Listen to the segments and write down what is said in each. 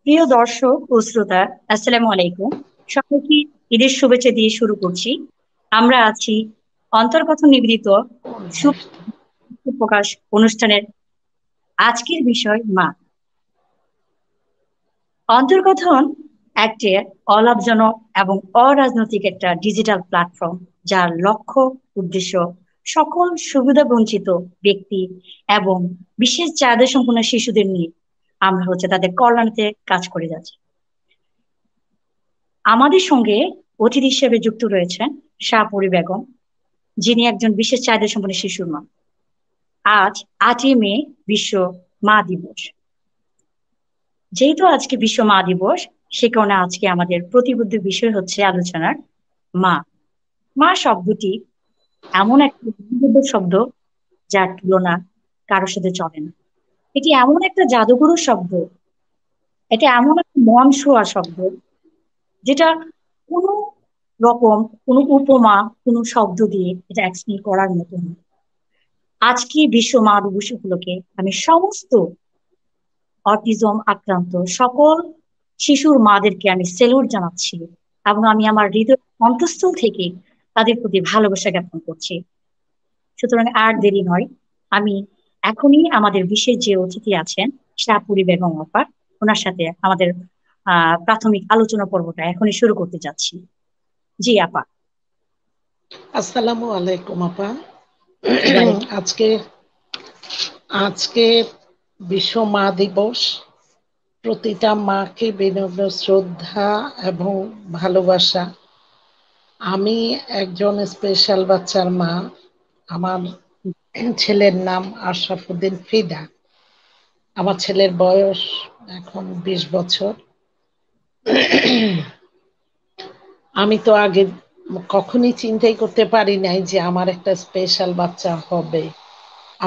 প্রিয় দর্শক ও শ্রোতা, আসসালামু আলাইকুম। সবাইকে ঈদের শুভেচ্ছা দিয়ে শুরু করছি। আমরা আছি অন্তর্কথন নিবেদিত প্রকাশ অনুষ্ঠানের আজকের বিষয় মা। অন্তর্কথন একটি অলাভজনক এবং অরাজনৈতিক একটা ডিজিটাল প্ল্যাটফর্ম, যার লক্ষ্য উদ্দেশ্য সকল সুবিধা বঞ্চিত ব্যক্তি এবং বিশেষ চাহিদা সম্পন্ন শিশুদের নিয়ে আমরা তাদের কল্যাণে কাজ করে যাচ্ছি। আমাদের সঙ্গে অতিথি হিসেবে যুক্ত রয়েছেন শাহপুরী বেগম, যিনি একজন বিশেষ চাহিদা সম্পন্ন শিশুর মা। আজ 8ই মে বিশ্ব মা দিবস। যেহেতু আজকে বিশ্ব মা দিবস, সে কারণে আজকে আমাদের প্রতিবদ্ধ বিষয় হচ্ছে আলোচনার মা। মা শব্দটি এমন একটা অমূল্য শব্দ, যার তুলনা কারোর সাথে চলে না। এটি এমন একটা জাদুঘর শব্দ, এটা এমন একটা মন ছোঁয়া শব্দ, যেটা কোনো রকম কোনো উপমা, কোনো শব্দ দিয়ে এটা এক্সপ্লেন করার মতো না। আজকে বিশ্ব মা দিবস উপলক্ষে আমি সমস্ত অটিজম আক্রান্ত সকল শিশুর মাদেরকে আমি সেলুট জানাচ্ছি, এবং আমি আমার হৃদয় অন্তঃস্থল থেকে তাদের প্রতি ভালোবাসা জ্ঞাপন করছি। সুতরাং আর দেরি নয়, আমি এখনই আমাদের বিশেষ যে অতিথি আছেন শাহপুরী বেগম আপা, ওনার সাথে আমাদের প্রাথমিক আলোচনা পর্বটা এখনই শুরু করতে যাচ্ছি। জি আপা। আসসালামু আলাইকুম আপা। ওয়ালাইকুম। আজকে আজকে বিশ্ব মা দিবস। প্রতিটা মাকে বিনম্র শ্রদ্ধা এবং ভালোবাসা। আমি একজন স্পেশাল বাচ্চার মা। আমার ছেলের নাম আশরাফুদ্দিন ফিদা। আমার ছেলের বয়স এখন 20 বছর। আমি তো আগে কখনই চিন্তাই করতে পারি নাই যে আমার একটা স্পেশাল বাচ্চা হবে।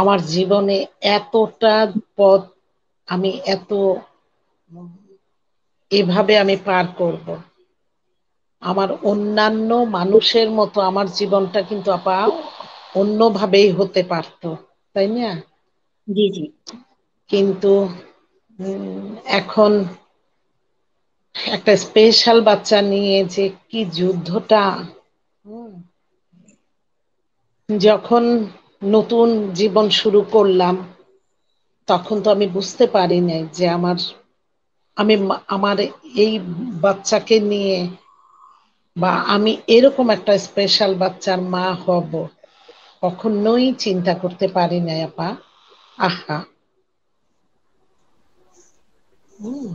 আমার জীবনে এতটা পথ আমি এভাবে আমি পার করব। আমার অন্যান্য মানুষের মতো আমার জীবনটা কিন্তু আপা অন্যভাবেই হতে পারতো, তাই না? জি জি। কিন্তু এখন একটা স্পেশাল বাচ্চা নিয়ে যে কি যুদ্ধটা, হুম, যখন নতুন জীবন শুরু করলাম তখন তো আমি বুঝতে পারি নাই যে আমার এই বাচ্চাকে নিয়ে বা আমি এরকম একটা স্পেশাল বাচ্চার মা হব, কখনোই চিন্তা করতে পারি নাই আপা। আহা। হুম।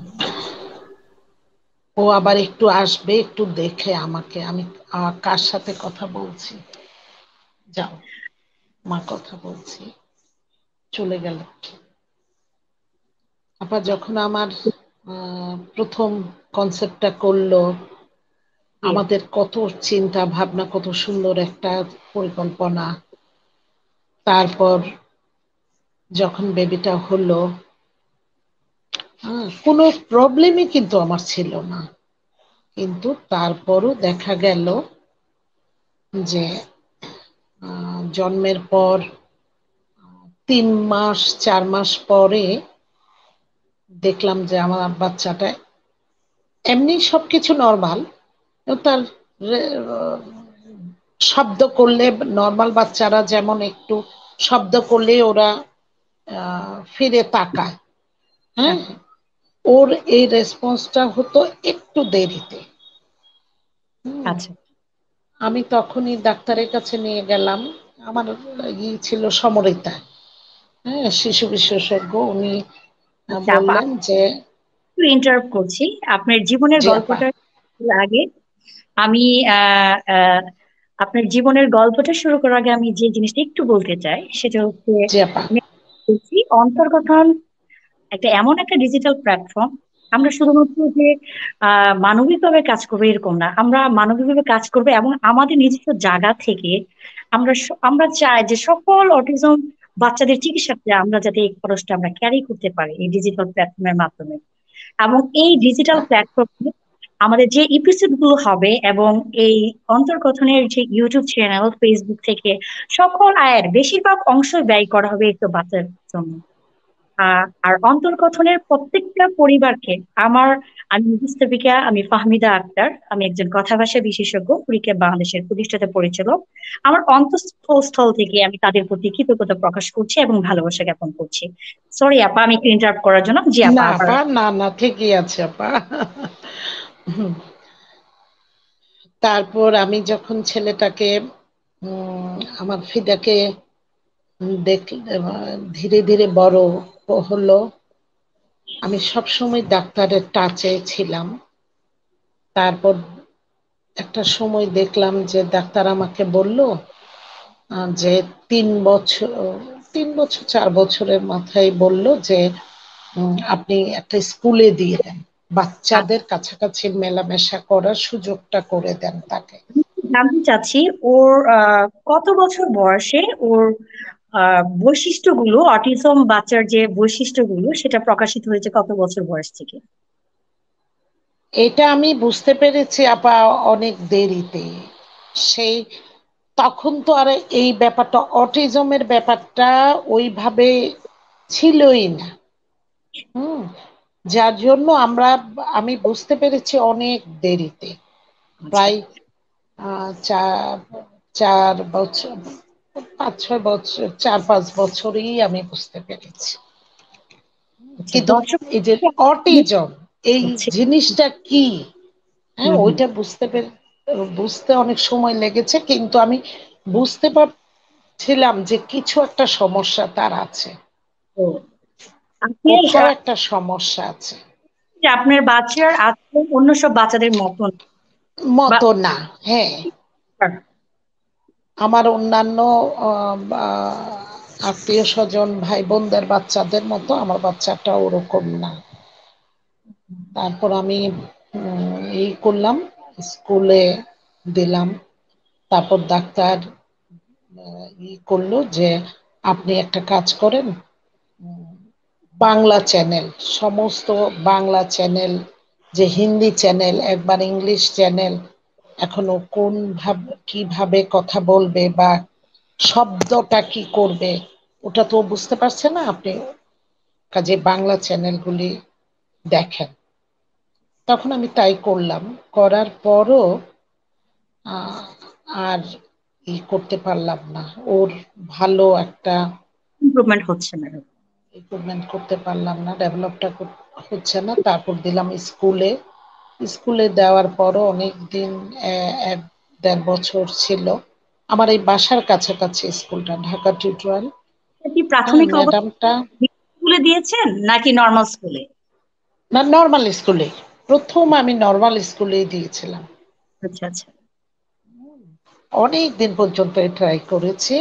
ও আবার একটু আসবে, একটু দেখে আমাকে, আমি কার সাথে কথা বলছি। যাও, মা কথা বলছি, চলে গেল। আপা যখন আমার প্রথম কনসেপ্টটা করলো, জি। আমাদের কত চিন্তা ভাবনা, কত সুন্দর একটা পরিকল্পনা। তারপর যখন বেবিটা হলো, কোনো প্রবলেমই কিন্তু আমার ছিল না। কিন্তু তারপরও দেখা গেল যে জন্মের পর 3 মাস 4 মাস পরে দেখলাম যে আমার বাচ্চাটা এমনি সবকিছু নর্মাল, তার শব্দ করলে, নর্মাল বাচ্চারা যেমন একটু শব্দ করলে ওরা ফিরে তাকায়, হ্যাঁ, আচ্ছা ওর এই রেসপন্সটা হতো একটু দেরিতে। আচ্ছা। আমি তখনই ডাক্তারের কাছে নিয়ে গেলাম। আমার ছিল সমরিতা, হ্যাঁ, শিশু বিশেষজ্ঞ। উনি আচ্ছা আপা, বললেন যে একটু ইন্টারাপ্ট করছি আপনার জীবনের জি আপা। গল্পটা আগে। আমি আহ আহ আপনার জীবনের গল্পটা শুরু করার আগে আমি যে জিনিসটা একটু বলতে চাই, সেটা হচ্ছে জি আপা। আমি বলছি অন্তর্কথন একটা এমন একটা ডিজিটাল প্ল্যাটফর্ম। আমরা শুধুমাত্র যে মানবিকভাবে কাজ করবো এরকম না, আমরা মানবিকভাবে কাজ করবো এবং আমাদের নিজস্ব জায়গা থেকে আমরা চাই যে সকল অটিজম বাচ্চাদের চিকিৎসাতে আমরা যাতে এই খরচটা আমরা ক্যারি করতে পারি এই ডিজিটাল প্ল্যাটফর্মের মাধ্যমে। এবং এই ডিজিটাল প্ল্যাটফর্মে আমাদের যে এপিসোড গুলো হবে এবং এই অন্তর্কথনের যে ইউটিউব চ্যানেল, ফেসবুক থেকে সকল আয়ের বেশিরভাগ অংশ ব্যয় করা হবে এই তো বাচ্চার জন্য। আর অন্তর্কথনের প্রত্যেকটা পরিবারকে আমার, আমি মুখস্থিকা, আমি ফাহমিদা আক্তার, আমি একজন কথা ভাষা বিশেষজ্ঞ, কুড়িকে বাংলাদেশের প্রতিষ্ঠাতা পরিচালক। আমার অন্তঃস্থল থেকে আমি তাদের প্রতি কৃতজ্ঞতা প্রকাশ করছি এবং ভালোবাসা জ্ঞাপন করছি। সরি আপা, আমি একটু ইন্টারাপ্ট করার জন্য। জি আপা, না আবার। আপা, না না, ঠিকই আছে আপা। হুম। তারপর আমি যখন ছেলেটাকে আমার ফিদাকে দেখ ধীরে ধীরে বড় হলো, আমি সবসময় ডাক্তারের টাচে ছিলাম। তারপর একটা সময় দেখলাম যে ডাক্তার আমাকে বলল যে 3 বছর, 3 বছর 4 বছরের মাথায় বলল যে আপনি একটা স্কুলে দিয়ে দেন, বাচ্চাদের কাছাকাছি মেলামেশা করার সুযোগটা করে দেন তাকে। জানতে চাচ্ছি, ওর কত বছর বয়সে ওর বৈশিষ্ট্যগুলো, অটিজম বাচ্চার যে বৈশিষ্ট্যগুলো সেটা প্রকাশিত হয়েছে কত বছর বয়স থেকে? এটা আমি বুঝতে পেরেছি আপা অনেক দেরিতে। সেই তখন তো আর এই ব্যাপারটা, অটিজমের ব্যাপারটা ওইভাবে ছিলই না। হুম। যার জন্য আমি বুঝতে পেরেছি অনেক দেরিতে, আচ্ছা প্রায় 4 4 বছর, 5 6 বছর, 4 5 বছরই আমি বুঝতে পেরেছি। আচ্ছা, কিন্তু দর্শক এই যে অটিজম, এই হচ্ছে। জিনিসটা কি, হ্যাঁ হুম হুম। ওইটা বুঝতে অনেক সময় লেগেছে, কিন্তু আমি বুঝতে পারছিলাম যে কিছু একটা সমস্যা তার আছে, তো আপনি কোথাও একটা সমস্যা আছে। যে আপনার বাচ্চার আজকে অন্য সব বাচ্চাদের মতন বা মতো না, হ্যাঁ। আমার অন্যান্য আত্মীয় স্বজন ভাই বোনদের বাচ্চাদের মতো আমার বাচ্চাটা ওরকম না। তারপর আমি এই করলাম, স্কুলে দিলাম। তারপর ডাক্তার করলো যে আপনি একটা কাজ করেন, বাংলা চ্যানেল, সমস্ত বাংলা চ্যানেল, যে হিন্দি চ্যানেল, একবার ইংলিশ চ্যানেল, এখনো কোন ভাবে কিভাবে কথা বলবে বা শব্দটা কি করবে ওটা তো বুঝতে পারছে না, আপনি কাজে বাংলা চ্যানেলগুলি দেখেন। তখন আমি তাই করলাম, করার পরও আহ, আর করতে পারলাম না, ওর ভালো একটা ইমপ্রুভমেন্ট হচ্ছে না। ইমপ্রুভমেন্ট করতে পারলাম না, ডেভেলপটা হচ্ছে না। তারপর দিলাম স্কুলে, স্কুলে দেওয়ার পরও অনেক দিন, 1 1.5 বছর ছিল। আমার এই বাসার কাছাকাছি স্কুলটা, ঢাকা টিউটোরিয়াল। এটা কি হ্যাঁ প্রাথমিক ম্যাডামটা, অবস্থায় স্কুলে দিয়েছেন নাকি নর্মাল স্কুলে? না নর্মাল স্কুলে, প্রথম আমি নর্মাল স্কুলেই দিয়েছিলাম। আচ্ছা আচ্ছা। অনেক দিন পর্যন্ত ট্রাই করেছি।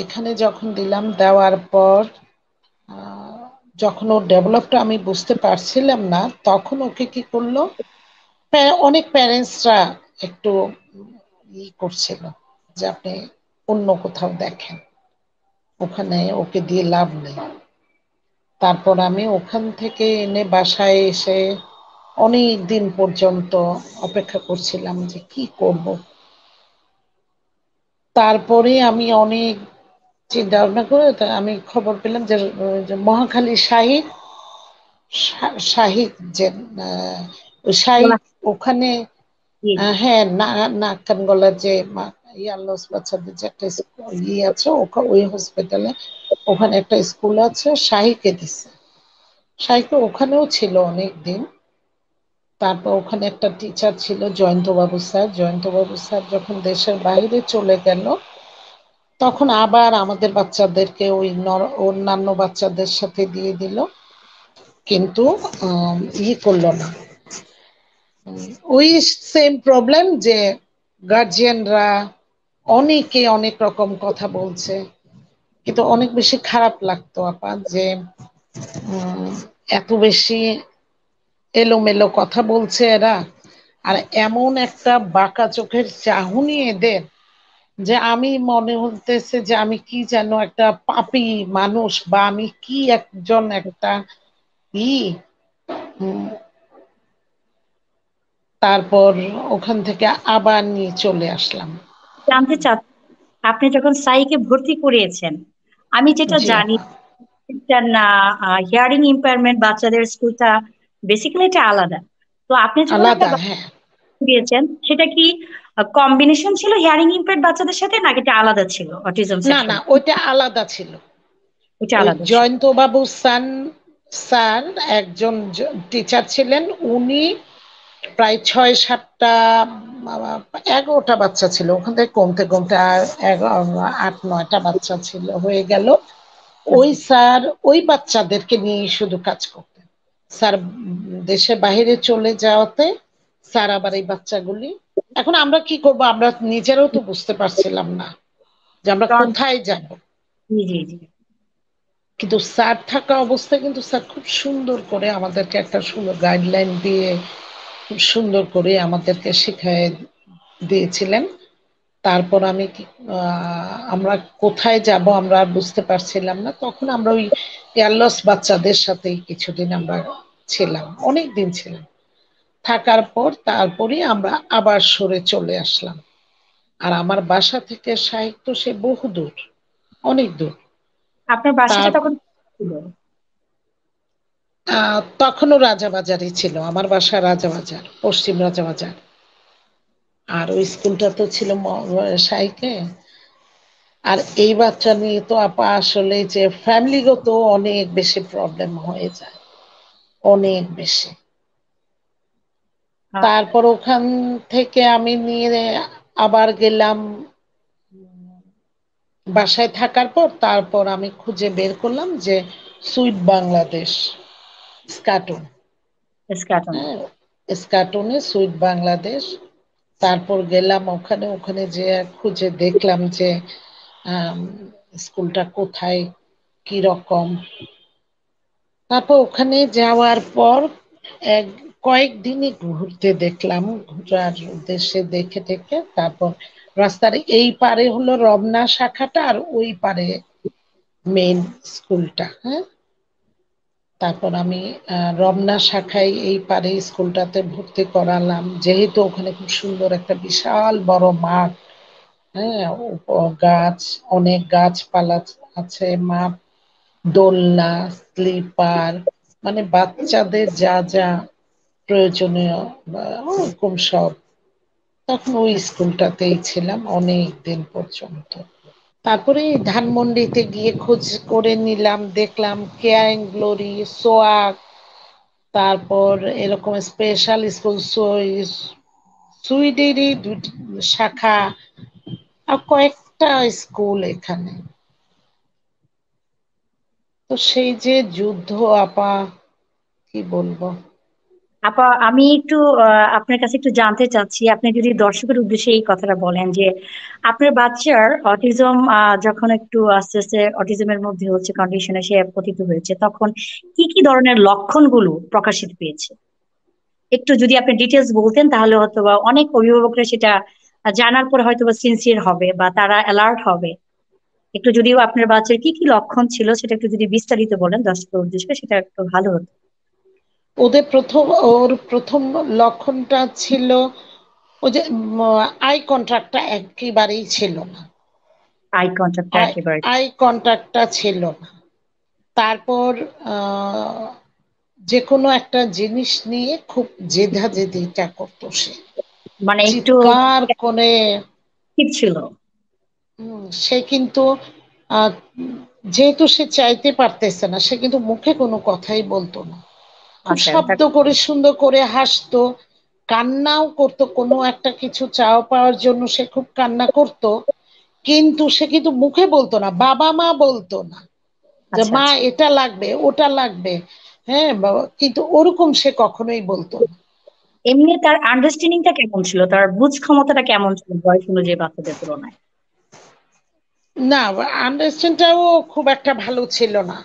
এখানে যখন দিলাম, দেওয়ার পর আহ, যখন ওর ডেভেলপটা আমি বুঝতে পারছিলাম না, তখন ওকে কি করলো, অনেক প্যারেন্টসরা একটু করছিল যে আপনি অন্য কোথাও দেখেন, ওখানে ওকে দিয়ে লাভ নেই। তারপর আমি ওখান থেকে এনে বাসায় এসে অনেক দিন পর্যন্ত অপেক্ষা করছিলাম যে কি করব। তারপরে আমি অনেক চিন্তা ভাবনা করে আমি খবর পেলাম যে মহাখালী শাহিদ, শাহিদ যে ওই শাহিদ, ওখানে জি জি। হ্যাঁ নাক কান গলার যে ইয়ারলস বাচ্চাদের যে একটা আছে, ওই হসপিটালে, ওখানে একটা স্কুল আছে, শাহিকে দিচ্ছে। শাহিকে ওখানেও ছিল অনেক দিন। তারপর ওখানে একটা টিচার ছিল জয়ন্ত বাবু স্যার, জয়ন্ত বাবু স্যার যখন দেশের বাইরে চলে গেল, তখন আবার আমাদের বাচ্চাদেরকে ওই অন্যান্য বাচ্চাদের সাথে দিয়ে দিল, কিন্তু করলো না। ওই সেম প্রবলেম যে গার্জিয়ানরা অনেকে অনেক রকম কথা বলছে, কিন্তু অনেক বেশি খারাপ লাগতো আপা যে উম, এত বেশি এলোমেলো কথা বলছে এরা, আর এমন একটা বাঁকা চোখের চাহনি এদের, যে আমি মনে হতেছে যে আমি কি যেন একটা পাপী মানুষ, বা আমি কি একজন একটা ই উম, তারপর ওখান থেকে আবার নিয়ে চলে আসলাম। জানতে চাচ্ছি, আপনি যখন সাইকে ভর্তি করিয়েছেন, আমি যেটা জি জানি, আপা। এটা না, হিয়ারিং ইম্পেয়ারমেন্ট বাচ্চাদের স্কুলটা বেসিক্যালি এটা আলাদা। তো আপনি যখন একটা আলাদা, বাচ্চা হ্যাঁ। দিয়েছেন, সেটা কি কম্বিনেশন ছিল হিয়ারিং ইম্পেয়ার্ড বাচ্চাদের সাথে, নাকি এটা আলাদা ছিল অটিজম না সেকশন? না, ওইটা আলাদা ছিল। এটা ওই আলাদা ছিল। জয়ন্ত বাবু স্যার একজন টিচার ছিলেন। উনি প্রায় 6-7টা 11টা বাচ্চা ছিল, ওখান থেকে কমতে কমতে আর 8-9টা বাচ্চা ছিল, হয়ে গেল। ওই আচ্ছা। স্যার ওই বাচ্চাদেরকে নিয়ে শুধু কাজ করতেন। স্যার দেশের বাইরে চলে যাওয়াতে স্যার আবার এই বাচ্চাগুলি, এখন আমরা কি করব, আমরা নিজেরাও তো বুঝতে পারছিলাম না যে আমরা কোথায় যাব। জি জি জি। কিন্তু স্যার থাকা অবস্থায় কিন্তু স্যার খুব সুন্দর করে আমাদেরকে একটা সুন্দর গাইডলাইন দিয়ে খুব সুন্দর করে আমাদেরকে শিখায় দিয়েছিলেন। তারপর আমরা কোথায় যাব আমরা আর বুঝতে পারছিলাম না, তখন আমরা ওই এয়ারলস বাচ্চাদের সাথেই কিছুদিন আমরা ছিলাম, অনেক দিন ছিলাম। থাকার পর তারপরে আমরা আবার সরে চলে আসলাম। আর আমার বাসা থেকে সাহিত্য সে বহু দূর, অনেক দূর। আপনার বাসাটা তার তখন ছিল? তখনও রাজাবাজারই ছিল, আমার বাসা রাজাবাজার, পশ্চিম রাজাবাজার। আর ওই স্কুলটা তো ছিল সাইকে। আর এই বাচ্চা নিয়ে তো আপা আসলে যে ফ্যামিলিগত অনেক বেশি প্রবলেম হয়ে যায়, অনেক বেশি। আহ, তারপর ওখান থেকে আমি নিয়ে আবার গেলাম বাসায়। থাকার পর তারপর আমি খুঁজে বের করলাম যে সুইট বাংলাদেশ স্কাটন, ইস্কাটনে। হ্যাঁ, স্কাটনে সুইট বাংলাদেশ। তারপর গেলাম ওখানে, ওখানে যে খুঁজে দেখলাম যে আম, স্কুলটা কোথায়, কি রকম। তারপর ওখানে যাওয়ার পর এক কয়েকদিনই ঘুরতে দেখলাম, ঘোরার উদ্দেশ্যে দেখে দেখে তারপর রাস্তার এই পারে হলো রমনা শাখাটা, আর ওই পারে মেইন স্কুলটা, হ্যাঁ। তারপর আমি রমনা শাখায় এই পারে স্কুলটাতে ভর্তি করালাম, যেহেতু ওখানে খুব সুন্দর একটা বিশাল বড় মাঠ, হ্যাঁ, গাছ, অনেক গাছপালা আছে, মাঠ, দোলনা, স্লিপার, মানে বাচ্চাদের যা যা প্রয়োজনীয় ওরকম সব। তখন ওই স্কুলটাতেই ছিলাম অনেক দিন পর্যন্ত। তারপরে এই ধানমন্ডিতে গিয়ে খোঁজ করে নিলাম, দেখলাম কেয়ার এন্ড গ্লোরি, সোয়াগ, তারপর এরকম স্পেশাল স্কুল, সুইডেরই দুটি শাখা, আর কয়েকটা স্কুল এখানে। তো সেই যে যুদ্ধ আপা, কি বলবো। আপা, আমি একটু আপনার কাছে একটু জানতে চাচ্ছি, আপনি যদি দর্শকের উদ্দেশ্যে এই কথাটা বলেন যে আপনার বাচ্চার অটিজম যখন একটু আস্তে আস্তে অটিজমের মধ্যে হচ্ছে কন্ডিশনে সে পতিত হয়েছে, তখন কি কি ধরনের লক্ষণগুলো প্রকাশিত পেয়েছে, একটু যদি আপনি ডিটেলস বলতেন, তাহলে হয়তো বা অনেক অভিভাবকরা সেটা জানার পরে হয়তো বা সিনসিয়ার হবে বা তারা অ্যালার্ট হবে। একটু যদিও আপনার বাচ্চার কি কি লক্ষণ ছিল সেটা একটু যদি বিস্তারিত বলেন দর্শকের উদ্দেশ্যে, সেটা একটু ভালো হতো। ওর প্রথম লক্ষণটা ছিল ওই যে আই কন্ট্রাক্টটা একেবারেই ছিল না। আই কন্ট্যাক্টটা আই একেবারে। আই কন্ট্রাক্টটা ছিল না। তারপর আহ, যে কোনো একটা জিনিস নিয়ে খুব জেদাজেদিটা করতো সে, মানে একটু চিৎকার করে। ঠিক ছিল। সে কিন্তু আহ, যেহেতু সে চাইতে পারতেছে না, সে কিন্তু মুখে কোনো কথাই বলতো না, খুব আচ্ছা, এটা শব্দ করে সুন্দর করে হাসতো, কান্নাও করতো, কোনো একটা কিছু চাওয়া পাওয়ার জন্য সে খুব কান্না করতো। কিন্তু সে কিন্তু মুখে বলতো না, বাবা মা বলতো না যে আচ্ছা মা আচ্ছা। এটা লাগবে ওটা লাগবে, হ্যাঁ বাবা, কিন্তু ওরকম সে কখনোই বলতো না। এমনি তার আন্ডারস্ট্যান্ডিংটা কেমন ছিল, তার বুঝ ক্ষমতাটা কেমন ছিল বয়স অনুযায়ী বাচ্চাদের তুলনায়? না, আন্ডারস্ট্যান্ডটাও খুব একটা ভালো ছিল না।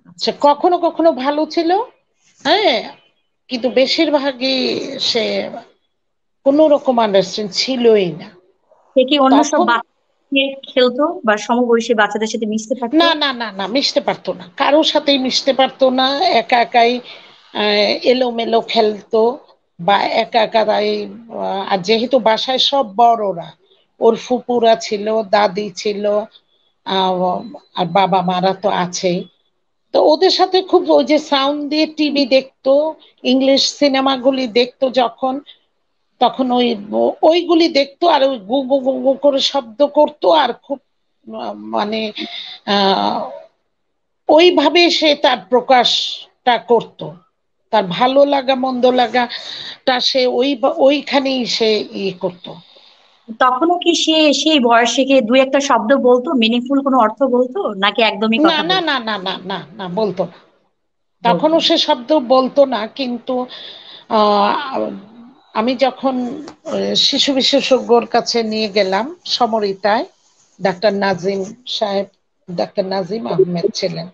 আচ্ছা সে আচ্ছা। কখনো কখনো ভালো ছিল, হ্যাঁ, কিন্তু বেশিরভাগই সে কোন রকম আন্ডারস্ট্যান্ড ছিলই না। সে কি অন্য সব তখন বাচ্চা নিয়ে খেলতো বা সমবয়সী বাচ্চাদের সাথে মিশতে পারতো? না না না না, মিশতে পারতো না, কারোর সাথেই মিশতে পারতো না। একা একাই এলোমেলো খেলতো, বা একা একাই। আর যেহেতু বাসায় সব বড়রা, ওর ফুপুরা ছিল, দাদি ছিল, আহ, আর বাবা মারা তো আছেই। তো ওদের সাথে খুব ওই যে সাউন্ড দিয়ে টিভি দেখতো, ইংলিশ সিনেমাগুলি দেখতো যখন, তখন ওইগুলি দেখতো আর ওই গু গু গু গু করে শব্দ করতো আর খুব মানে আহ ওইভাবে সে তার প্রকাশটা করত, তার ভালো লাগা মন্দ লাগাটা সে ওইখানেই সে করতো। তখনও কি সে সেই বয়সে কি দুই একটা শব্দ বলতো, মিনিংফুল কোনো অর্থ বলতো, নাকি একদমই না কথা না বলতো? না না না না না, বলতো না। বলতো তখনও না। সে শব্দ বলতো না, কিন্তু আহ, আমি যখন শিশু বিশেষজ্ঞর কাছে নিয়ে গেলাম সমরিতায়, ডাক্তার নাজিম সাহেব, ডাক্তার নাজিম আহমেদ ছিলেন,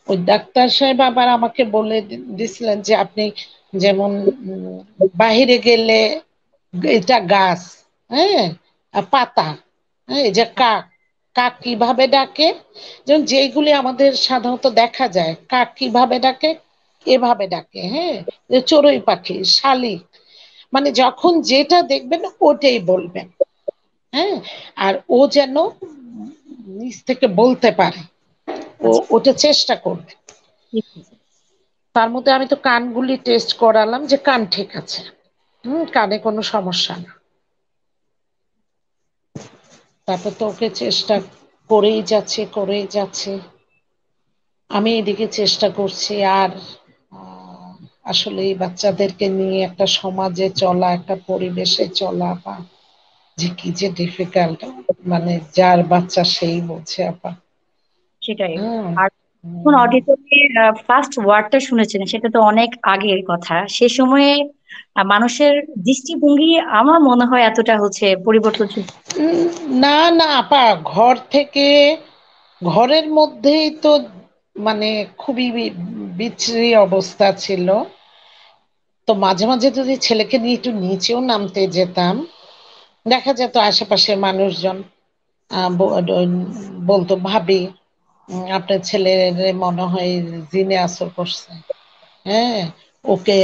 ওই ডাক্তার সাহেব আবার আমাকে বলে দিছিলেন যে আপনি যেমন বাহিরে গেলে এটা গাছ, হ্যাঁ, আর পাতা, হ্যাঁ, এই যে কাক, কাক কিভাবে ডাকে, যেমন যেগুলি আমাদের সাধারণত দেখা যায়, কাক কিভাবে ডাকে, এভাবে ডাকে, হ্যাঁ, যে চড়ুই পাখি, শালিক, মানে যখন যেটা দেখবেন ওটাই বলবেন, হ্যাঁ, আর ও যেন নিজ থেকে বলতে পারে, আচ্ছা, ওটা চেষ্টা করবে। ঠিক আছে। তার মধ্যে আমি তো কানগুলি টেস্ট করালাম যে কান ঠিক আছে, কানে কোনো সমস্যা না। তারপর তো ওকে চেষ্টা করেই যাচ্ছে করেই যাচ্ছে, আমি এদিকে চেষ্টা করছি। আর আহ, আসলে এই বাচ্চাদেরকে নিয়ে একটা সমাজে চলা, একটা পরিবেশে চলা, বা যে কি যে ডিফিকাল্ট, মানে যার বাচ্চা সেই বলছে আপা। সেটাই। হ্যাঁ। আর যখন অডিটরের ফার্স্ট ওয়ার্ডটা শুনেছেন, সেটা তো অনেক আগের কথা। সে সময়ে মানুষের দৃষ্টিভঙ্গি আমার মনে হয় এতটা পরিবর্তনশীল। না না আপা, ঘর থেকে, ঘরের মধ্যেই তো মানে খুবই বিশ্রী অবস্থা ছিল। তো মাঝে মাঝে যদি ছেলেকে নিয়ে একটু নিচেও নামতে যেতাম, দেখা যেত আশেপাশের মানুষজন বলতো, ভাবি আপনার ছেলের মনে হয় জিনে আসর করছে, হ্যাঁ, ওকে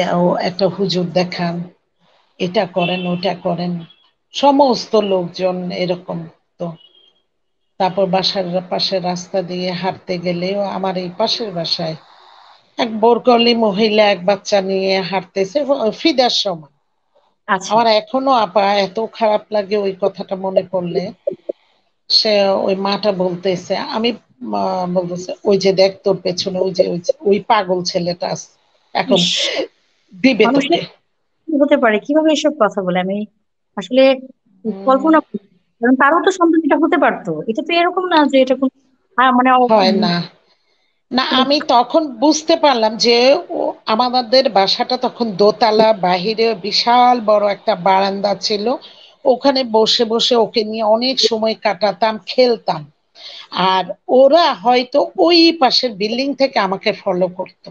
একটা হুজুর দেখান, এটা করেন ওটা করেন, সমস্ত লোকজন এরকম। তো তারপর বাসার পাশে রাস্তা দিয়ে হাঁটতে গেলেও, আমার এই পাশের বাসায় এক বোরকলি মহিলা এক বাচ্চা নিয়ে হাঁটতেছে ফিদার সময়। আচ্ছা। আমার এখনো আপা এত খারাপ লাগে ওই কথাটা মনে পড়লে। সে ওই মাটা বলতেছে, আমি বলতেছে ওই যে দেখ তোর পেছনে ওই পাগল ছেলেটা আছে, এখন ইস, দিবে মানুষের তোকে। কি হতে পারে, কিভাবে এসব কথা বলে, আমি আসলে উম, কল্পনা করি। কারণ তারও তো সন্তান এটা হতে পারতো, এটা তো এরকম না যে এটা কোন মানে হয় না। না, কোনো। আমি তখন বুঝতে পারলাম যে ও, আমাদের বাসাটা তখন দোতলা, বাহিরে বিশাল বড় একটা বারান্দা ছিল, ওখানে বসে বসে ওকে নিয়ে অনেক সময় কাটাতাম, খেলতাম। আর ওরা হয়তো ওই পাশের বিল্ডিং থেকে আমাকে ফলো করতো,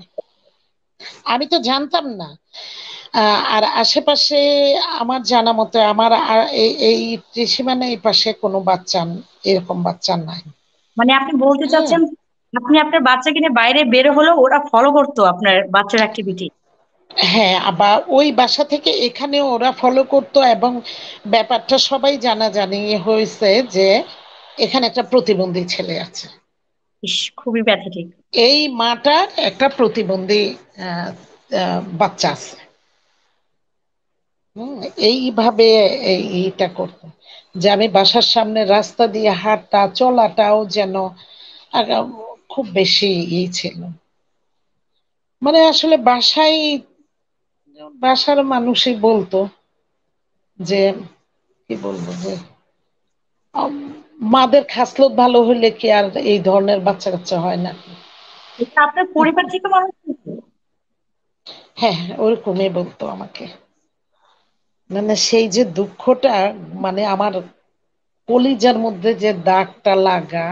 আমি তো জানতাম না। আর আশেপাশে আমার জানা মতে আমার এই ত্রিসীমানা এই পাশে কোনো বাচ্চা, এরকম বাচ্চা নাই। মানে আপনি বলতে হ্যাঁ, চাচ্ছেন, আপনি আপনার বাচ্চাকে নিয়ে বাইরে বের হলেও ওরা ফলো করতো আপনার বাচ্চার অ্যাক্টিভিটি? হ্যাঁ, আবার ওই বাসা থেকে এখানে ওরা ফলো করতো, এবং ব্যাপারটা সবাই জানাজানি হয়েছে যে এখানে একটা প্রতিবন্ধী ছেলে আছে, ইস, খুবই প্যাথেটিক। এই মাটার একটা প্রতিবন্ধী আহ, বাচ্চা আছে। এইভাবে এইটা করতো যে আমি বাসার সামনে রাস্তা দিয়ে হাঁটা চলাটাও যেন আগা- খুব বেশি ছিল, মানে আসলে বাসার মানুষই বলতো যে, কি বলবো যে আম, মাদের খাসলত ভালো হলে কি আর এই ধরনের বাচ্চা কাচ্চা হয় না। এটা আপনার পরিবার থেকে মানুষ করতো? হ্যাঁ হ্যাঁ, ওরকমই বলতো আমাকে, মানে সেই যে দুঃখটা, মানে আমার কলিজার মধ্যে যে দাগটা লাগা,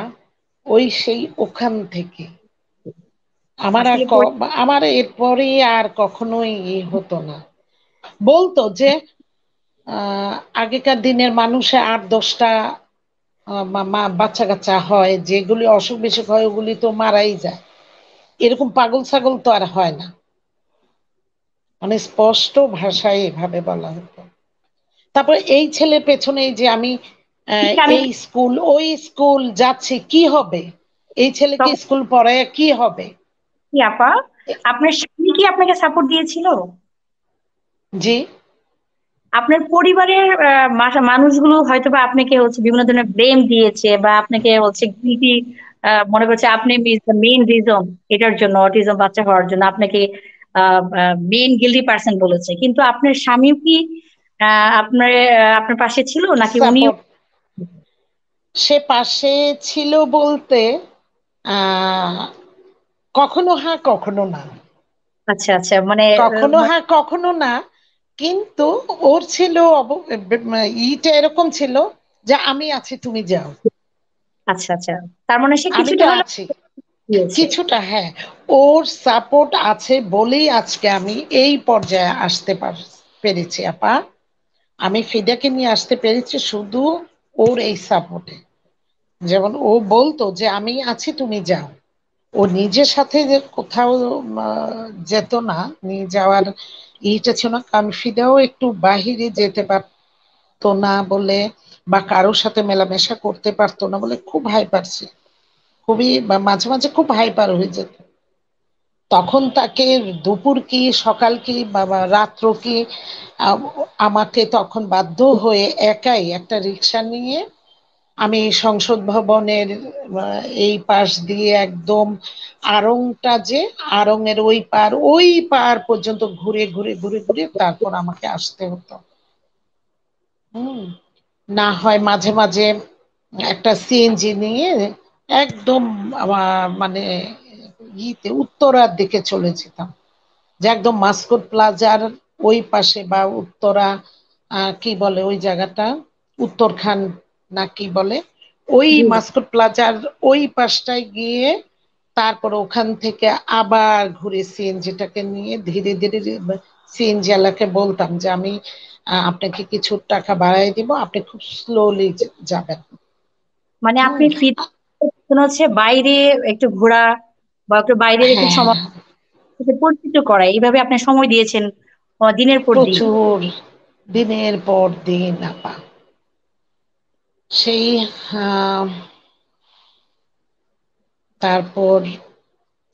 ওই সেই ওখান থেকে আমার আর আসলে আমার এরপরে আর কখনোই হতো না। বলতো যে আহ আগেকার দিনের মানুষে 8-10টা বাচ্চা কাচ্চা হয়, যেগুলি অসুখ বিসুখ হয় ওগুলি তো মারাই যায়, এরকম পাগল ছাগল তো আর হয় না, মানে স্পষ্ট ভাষায় এভাবে বলা হতো। তারপর এই ছেলের পেছনে এই যে আমি আমি এই স্কুল ওই স্কুল যাচ্ছে, কি হবে? এই ছেলেকে তখন স্কুল পড়ায় কি হবে? কি আপা, আপনার স্বামী কি আপনাকে সাপোর্ট দিয়েছিল? জি। আপনার পরিবারের মানুষগুলো হয়তো বা আপনাকে বিভিন্ন ধরনের ব্লেম দিয়েছে বা আপনাকে গিলটি মনে করছে আপনি মেইন রিজন এটার জন্য, অটিজম বাচ্চা হওয়ার জন্য আপনাকে মেইন গিল্টি পার্সন বলেছে, কিন্তু আপনার স্বামীও কি আপনার পাশে ছিল নাকি উনিও? সাপোর্ট, সে পাশে ছিল বলতে আহ কখনো হ্যাঁ কখনো না। আচ্ছা আচ্ছা, মানে কখনো হ্যাঁ কখনো না, কিন্তু ওর ছিল ইটা এরকম ছিল যে আমি আছি, তুমি যাও, আচ্ছা আচ্ছা, তার মানে সে আমি কিছুটা তো হলেও আছি। দিয়েছে। কিছুটা হ্যাঁ, ওর সাপোর্ট আছে বলেই আজকে আমি এই পর্যায়ে আসতে পেরেছি আপা। আমি ফিদাকে নিয়ে আসতে পেরেছি শুধু ওর এই সাপোর্টে। যেমন ও বলতো যে আমি আছি, তুমি যাও। ও নিজের সাথে যে কোথাও যেত না, নিয়ে যাওয়ার ইটা ছিল না, কারণ ফিদাও একটু বাহিরে যেতে পারতো না বলে বা কারোর সাথে মেলামেশা করতে পারতো না বলে খুব হাইপার ছিল, খুবই মাঝে মাঝে খুব হাইপার হয়ে যেত। তখন তাকে দুপুর কি সকাল কি বা রাত্র কি আহ, আমাকে তখন বাধ্য হয়ে একাই একটা রিক্সা নিয়ে আমি সংসদ ভবনের এই পাশ দিয়ে একদম আড়ংটা, যে আড়ং এর ওই পার পর্যন্ত ঘুরে ঘুরে ঘুরে ঘুরে তারপর আমাকে আসতে হতো। হুম। না হয় মাঝে মাঝে একটা সিএনজি নিয়ে একদম মানে উত্তরার দিকে চলে যেতাম, যে একদম মাস্কট প্লাজার ওই পাশে বা উত্তরা কি বলে ওই জায়গাটা, উত্তরখান না কি বলে, ওই জি জি। মাস্কট প্লাজার ওই পাশটায় গিয়ে তারপর ওখান থেকে আবার ঘুরে সিএনজিটাকে নিয়ে ধীরে ধীরে সিএনজি ওয়ালাকে বলতাম যে আমি আপনাকে কিছু টাকা বাড়াই দিব, আপনি খুব স্লোলি যাবেন। মানে হুম। আপনি ফিরে বাইরে একটু ঘোরা বা একটু বাইরের একটু হ্যাঁ, সময় সাথে পরিচিত করা, এইভাবে আপনি সময় দিয়েছেন দিনের পর দিন। প্রচুর দিনের পর দিন আপা। সেই আহ, তারপর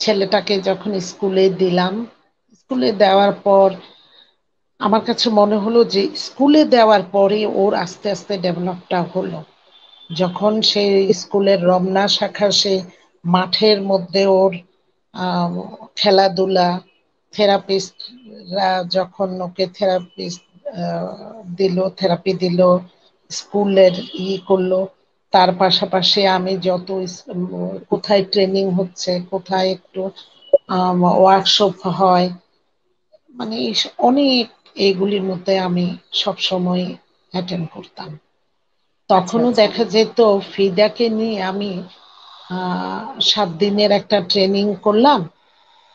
ছেলেটাকে যখন স্কুলে দিলাম, স্কুলে দেওয়ার পর আমার কাছে মনে হলো যে স্কুলে দেওয়ার পরে ওর আস্তে আস্তে ডেভেলপটা হলো। যখন সে স্কুলের রমনা শাখা, সে মাঠের মধ্যে ওর আহ, খেলাধুলা, থেরাপিস্টরা যখন ওকে থেরাপি দিল, স্কুলের করলো, তার পাশাপাশি আমি যত কোথায় ট্রেনিং হচ্ছে, কোথায় একটু ওয়ার্কশপ হয়, মানে অনেক এগুলির মধ্যে আমি সব সময় অ্যাটেন্ড করতাম। আচ্ছা তখনও আচ্ছা দেখা যেত ফিদাকে নিয়ে আমি 7 দিনের একটা ট্রেনিং করলাম,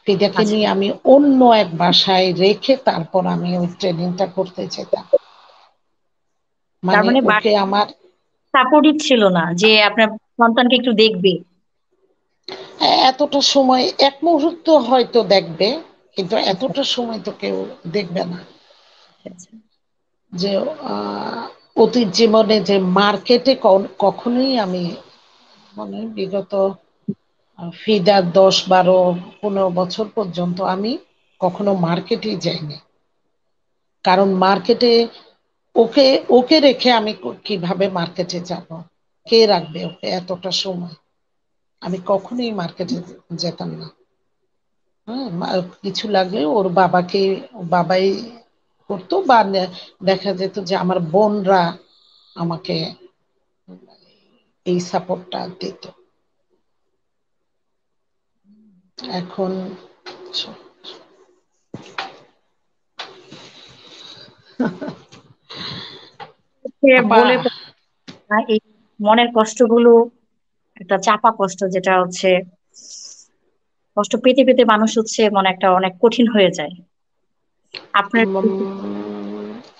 ফিদাকে আচ্ছা। নিয়ে আমি অন্য এক বাসায় রেখে তারপর আমি ওই ট্রেনিংটা করতে যেতাম। তার মানে মানে ওকে আমার সাপোর্টিভ ছিল না যে আপনার সন্তানকে একটু দেখবে। এতটা সময় এক মুহূর্ত হয়তো দেখবে, কিন্তু এতটা সময় তো কেউ দেখবে না। আচ্ছা যে অতীত জীবনে যে মার্কেটে কখনোই আমি মানে বিগত ফিদার 10, 12, 15 বছর পর্যন্ত আমি কখনো মার্কেটেই যাইনি, কারণ মার্কেটে ওকে ওকে রেখে আমি কিভাবে মার্কেটে যাব, কে রাখবে ওকে এতটা সময়? আমি কখনোই মার্কেটে যেতাম না। হ্যাঁ, কিছু লাগলে ওর বাবাই করতো, বা দেখা যেত যে আমার বোনরা আমাকে এই সাপোর্টটা দিত। এখন সে আপা, বলে না, এই মনের কষ্টগুলো একটা চাপা কষ্ট, যেটা কষ্ট পেতে পেতে মানুষ মনে একটা অনেক কঠিন হয়ে যায় আপনার।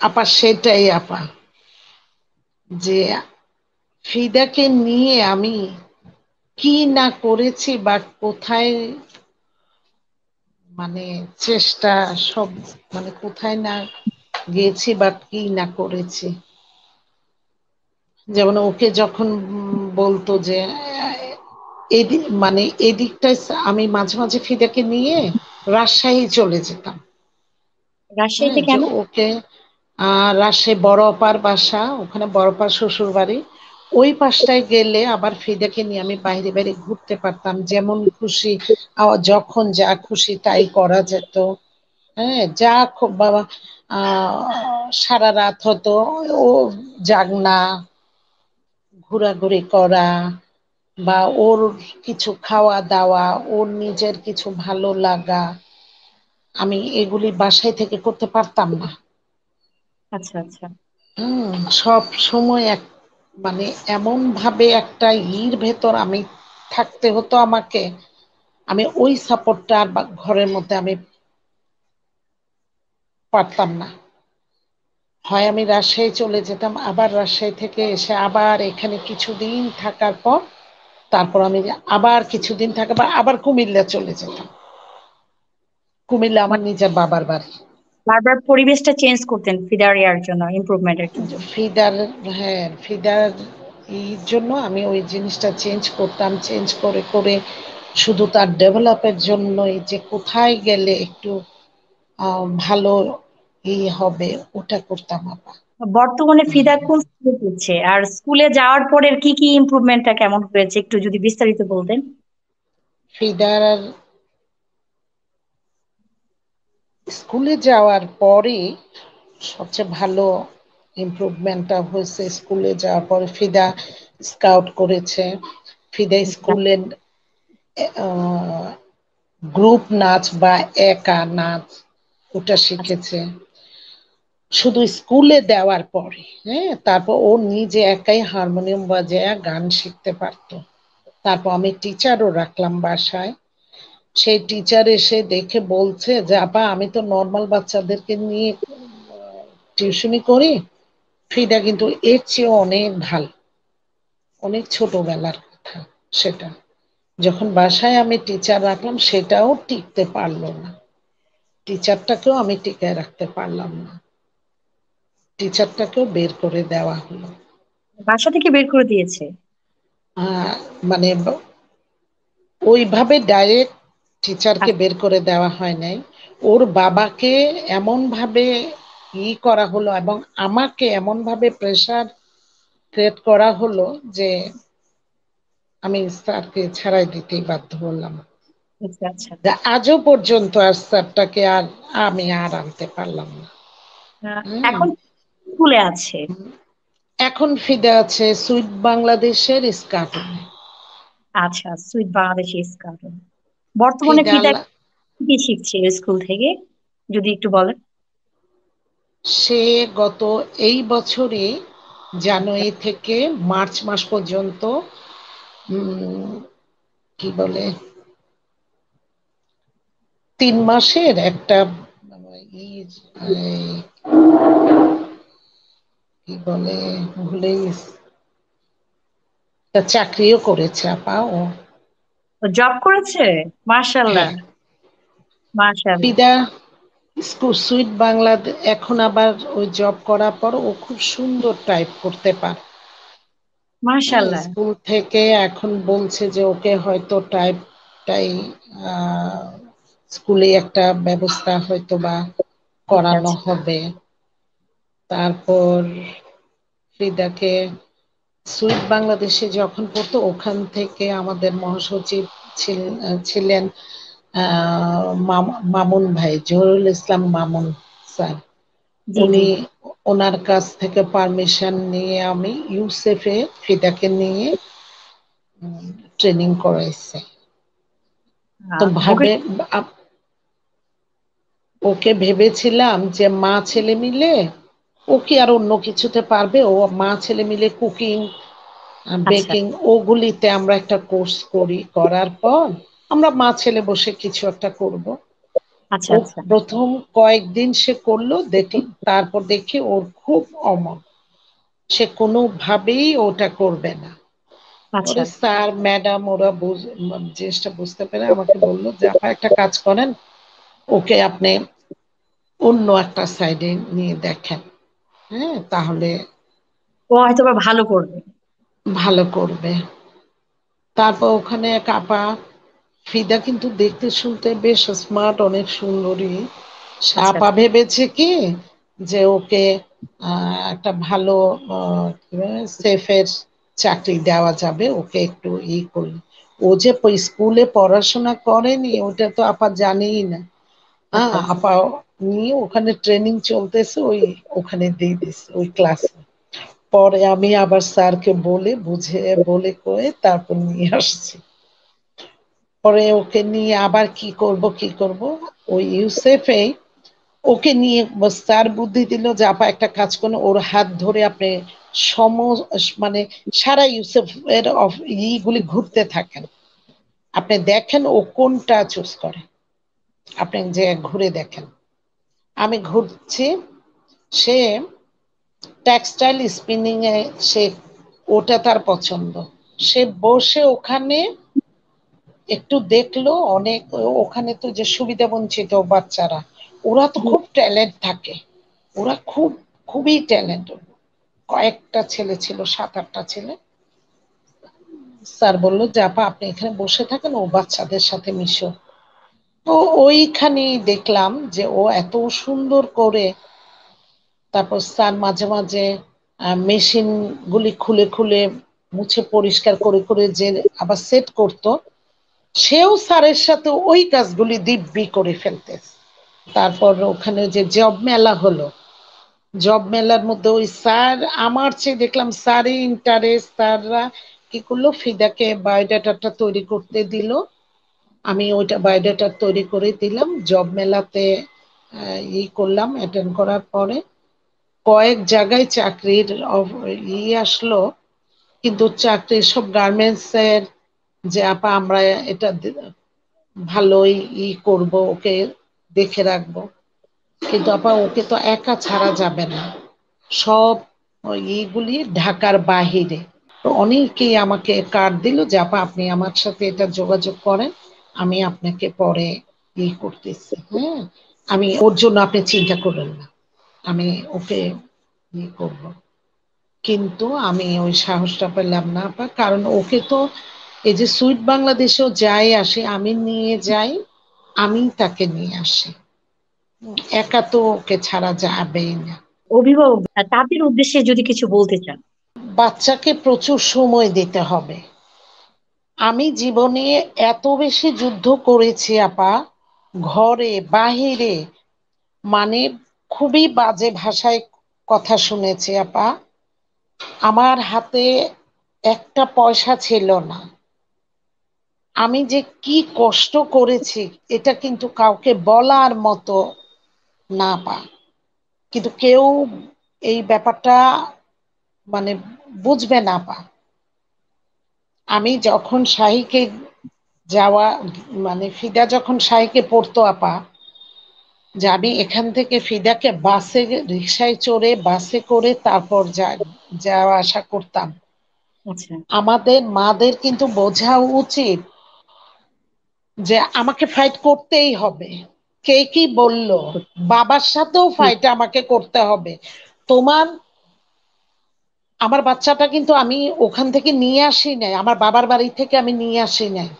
আপা সেটাই আপা, যে ফিদাকে নিয়ে আমি কি না করেছি বা কোথায়, মানে চেষ্টা সব, মানে কোথায় না গেছি বা কি না করেছি। যেমন ওকে যখন বলতো যে এদিক মানে এদিকটায় আমি মাঝে মাঝে ফিদাকে নিয়ে রাজশাহী চলে যেতাম। হ্যাঁ, রাজশাহীতে যে কেন? ওকে রাজশাহী বড় অপার বাসা, ওখানে বড় অপার শ্বশুর বাড়ি। ওই পাশটায় গেলে আবার ফিদাকে নিয়ে আমি বাইরে বাইরে ঘুরতে পারতাম, যেমন খুশি যখন যা খুশি তাই করা যেত। হ্যাঁ, যা খুব বাবা সারা রাত হতো ও জাগনা, ঘোরাঘুরি করা, বা ওর কিছু খাওয়া দাওয়া, ওর নিজের কিছু ভালো লাগা, আমি এগুলি বাসায় থেকে করতে পারতাম না। আচ্ছা আচ্ছা। সব সময় মানে এমন ভাবে একটা ভেতর আমি থাকতে হতো আমাকে। আমি ওই সাপোর্টটা আর ঘরের মধ্যে আমি পারতাম না। হয় আমি রাজশাহী চলে যেতাম, আবার রাজশাহী থেকে এসে আবার এখানে কিছুদিন থাকার পর তারপর আমি আবার কিছুদিন থাকার পর আবার কুমিল্লা চলে যেতাম। কুমিল্লা আমার মানে নিজের বাবার বাড়ি। বারবার পরিবেশটা চেঞ্জ করতেন ফিদার ইয়ার জন্য, ইমপ্রুভমেন্টের জন্য। ফিডার, হ্যাঁ ফিডার এই জন্য আমি ওই জিনিসটা চেঞ্জ করতাম, চেঞ্জ করে করে শুধু তার ডেভেলপের জন্যই, যে কোথায় গেলে একটু ভালো হবে ওটা করতাম আবার। বর্তমানে ফিদা কোন স্কুলে পড়ছে, আর স্কুলে যাওয়ার পরের কি কি ইমপ্রুভমেন্টটা কেমন হয়েছে একটু যদি বিস্তারিত বলতেন। ফিডার স্কুলে যাওয়ার পরে সবচেয়ে ভালো ইমপ্রুভমেন্টটা হয়েছে স্কুলে যাওয়ার পরে ফিদা স্কাউট করেছে। ফিদা স্কুলে গ্রুপ নাচ বা একা নাচ ওটা আচ্ছা শিখেছে শুধু স্কুলে দেওয়ার পরে। হ্যাঁ, তারপর ও নিজে একাই হারমোনিয়াম বাজায় গান শিখতে পারতো। তারপর আমি টিচারও রাখলাম বাসায়। সেই টিচার এসে দেখে বলছে যে আপা আমি তো নর্মাল বাচ্চাদেরকে নিয়ে টিউশনি করি, ফিডা কিন্তু এর চেয়ে অনেক ভালো। অনেক ছোটবেলার কথা সেটা। যখন বাসায় আমি টিচার রাখলাম সেটাও টিকতে পারলো না, টিচারটাকেও আমি টিকায় রাখতে পারলাম না, টিচারটাকেও বের করে দেওয়া হলো। বাসা থেকে বের করে দিয়েছে। মানে ওইভাবে ডাইরেক্ট টিচারকে আচ্ছা বের করে দেওয়া হয় নাই, ওর বাবাকে এমন ভাবে করা হলো এবং আমাকে এমন ভাবে প্রেসার ক্রিয়েট করা হলো যে আমি স্যারকে ছাড়াই দিতেই বাধ্য হলাম। আচ্ছা আচ্ছা। আজও পর্যন্ত আর স্যারটাকে আর আমি আর আনতে পারলাম না। হুম। এখন স্কুলে আছে? এখন ফিদে আছে সুইট বাংলাদেশের স্কাটনে। আচ্ছা, সুইট বাংলাদেশি স্কাউট। বর্তমানে ফিদা ফিদা কি শিখছে স্কুল থেকে, যদি একটু বলেন। সে গত এই বছরই আচ্ছা জানুয়ারি থেকে মার্চ মাস পর্যন্ত কি বলে 3 মাসের একটা ই- এই কি বলে ভুলে গেছি। তা চাকরিও করেছে আপা ও। জব করেছে? মাশাল্লাহ। হ্যাঁ, মাশাল্লাহ। ফিদা স্কুল সুইট বাংলা এখন আবার ওই জব করার পর ও খুব সুন্দর টাইপ করতে পারে। হ্যাঁ, মাশাল্লাহ। স্কুল থেকে এখন বলছে যে ওকে হয়তো টাইপটাই আহ, স্কুলে একটা ব্যবস্থা হয়তো বা আচ্ছা করানো আচ্ছা। হবে। তারপর ফিদাকে সুইট বাংলাদেশে যখন পড়তো ওখান থেকে আমাদের মহাসচিব ছিলেন মামুন ভাই, জহুরুল ইসলাম মামুন স্যার। জি জি। উনি ওনার কাছ থেকে পারমিশন নিয়ে আমি ইউসেফে ফিদাকে নিয়ে ট্রেনিং করাইছে। তো ভোকে। ওকে ভেবেছিলাম যে মা ছেলে মিলে ও কি আর অন্য কিছুতে পারবে, ও মা ছেলে মিলে কুকিং আচ্ছা বেকিং ওগুলিতে আমরা একটা কোর্স করি, করার পর আমরা মা ছেলে বসে কিছু একটা করব। আচ্ছা ও আচ্ছা। প্রথম কয়েকদিন সে করলো দেখল, তারপর দেখি ওর খুব অমন, সে কোনোভাবেই ওটা করবে না। আচ্ছা পরে স্যার ম্যাডাম ওরা জিনিসটা বুঝতে পেরে আমাকে বললো যে আপা একটা কাজ করেন, ওকে আপনি অন্য একটা সাইডে নিয়ে দেখেন। হ্যাঁ, তাহলে ও হয়তো বা ভালো করবে। ভালো করবে। তারপর ওখানে এক আপা, ফিদা কিন্তু দেখতে শুনতে বেশ স্মার্ট, অনেক সুন্দরী। আচ্ছা আপা আচ্ছা। ভেবেছে কি যে ওকে একটা ভালো সেফের চাকরি দেওয়া যাবে, ওকে একটু করলে। ও যে স্কুলে পড়াশোনা করেনি ওটা তো আপা জানেই না। আচ্ছা আচ্ছা। আপা নিয়ে ওখানে ট্রেনিং চলতেছে, ওখানে দিয়ে দিচ্ছে ওই ক্লাসে। পরে আমি আবার স্যারকে বলে বুঝে বলে কয়ে তারপর নিয়ে আসছি। পরে ওকে নিয়ে আবার কি করব ওই ইউসেফে ওকে নিয়ে স্যার বুদ্ধি দিল যে আপা একটা কাজ করুন, ওর হাত ধরে আপনি সম মানে সারা ইউসেফ এর ইগুলি ঘুরতে থাকেন, আপনি দেখেন ও কোনটা চুজ করে, আপনি যে ঘুরে দেখেন। আমি ঘুরছি, সে টেক্সটাইল স্পিনিং এ, সে ওটা তার পছন্দ। সে বসে ওখানে একটু দেখলো অনেক। ওখানে তো যে সুবিধা বঞ্চিত বাচ্চারা, ওরা তো জি। খুব ট্যালেন্ট থাকে, ওরা খুবই ট্যালেন্ট। কয়েকটা ছেলে ছিল, 7-8টা ছেলে। স্যার বললো যে আপা আপনি এখানে বসে থাকেন, ও বাচ্চাদের সাথে মিশো। তো ওইখানেই দেখলাম যে ও এত সুন্দর করে। তারপর স্যার মাঝে মাঝে মেশিন গুলি খুলে খুলে মুছে পরিষ্কার করে করে যে আবার সেট করতো, সেও স্যারের সাথে ওই কাজগুলি দিব্যি করে ফেলতে। তারপর ওখানে যে জব মেলা হলো, জব মেলার মধ্যে ওই স্যার আমার চেয়ে দেখলাম স্যারই ইন্টারেস্ট। স্যাররা কি করলো, ফিদাকে বায়োডাটাটা তৈরি করতে দিল। আমি ওইটা বায়োডাটা তৈরি করে দিলাম, জব মেলাতে করলাম। অ্যাটেন্ড করার পরে কয়েক জায়গায় চাকরির আসলো, কিন্তু চাকরির সব গার্মেন্টস এর যে আপা আমরা এটা ভালোই করব, ওকে দেখে রাখবো। কিন্তু আপা ওকে তো একা ছাড়া যাবে না, সব ইগুলি ঢাকার বাহিরে। তো অনেকেই আমাকে কার্ড দিল যে আপা আপনি আমার সাথে এটা যোগাযোগ করেন, আমি আপনাকে পরে করতেছি। হ্যাঁ, আমি ওর জন্য আপনি চিন্তা করেন না, আমি ওকে করব। কিন্তু আমি ওই সাহসটা পেলাম না আপা, কারণ ওকে তো এই যে সুইট বাংলাদেশেও যাই আসে আমি নিয়ে যাই, আমি তাকে নিয়ে আসি, একা তো ওকে ছাড়া যাবেই না। অভিভাবক তাদের উদ্দেশ্যে যদি কিছু বলতে চান। বাচ্চাকে প্রচুর সময় দিতে হবে। আমি জীবনে এত বেশি যুদ্ধ করেছি আপা, ঘরে বাহিরে, মানে খুবই বাজে ভাষায় কথা শুনেছি আপা। আমার হাতে একটা পয়সা ছিল না, আমি যে কি কষ্ট করেছি এটা কিন্তু কাউকে বলার মতো না পা। কিন্তু কেউ এই ব্যাপারটা মানে বুঝবে না পা। আমি যখন শাহীকে যাওয়া, মানে ফিদা যখন শাহীকে পড়তো আপা, যে আমি এখান থেকে ফিদাকে বাসে রিক্সায় চড়ে বাসে করে তারপর যাওয়া আসা করতাম। আচ্ছা। আমাদের মাদের কিন্তু বোঝা উচিত যে আমাকে ফাইট করতেই হবে। কে কি বলল, বাবার সাথেও জি। ফাইট আমাকে করতে হবে। তোমার, আমার বাচ্চাটা কিন্তু আমি ওখান থেকে নিয়ে আসি নাই, আমার বাবার বাড়ি থেকে আমি নিয়ে আসি নাই।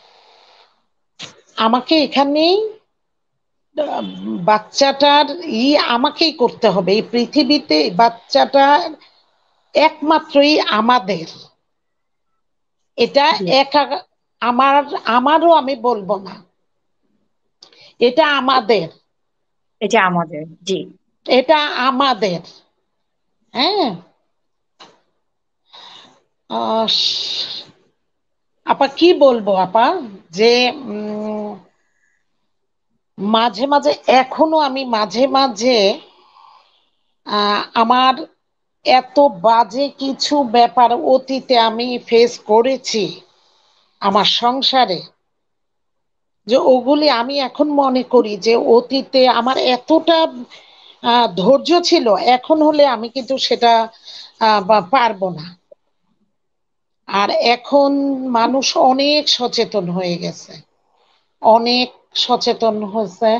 আমাকে এখানেই বাচ্চাটার আমাকেই করতে হবে। এই পৃথিবীতে বাচ্চাটা একমাত্রই আমাদের, এটা জি। একা আমার, আমারও আমি বলবো না, এটা আমাদের, এটা আমাদের। জি। এটা আমাদের। হ্যাঁ, আহ, আপা কি বলবো আপা, যে মাঝে মাঝে এখনো আমি মাঝে মাঝে আমার এত বাজে কিছু ব্যাপার অতীতে আমি ফেস করেছি আমার সংসারে, যে ওগুলি আমি এখন মনে করি যে অতীতে আমার এতটা ধৈর্য ছিল, এখন হলে আমি কিন্তু সেটা পারবো না। আর এখন মানুষ অনেক সচেতন হয়ে গেছে, অনেক সচেতন হয়েছে,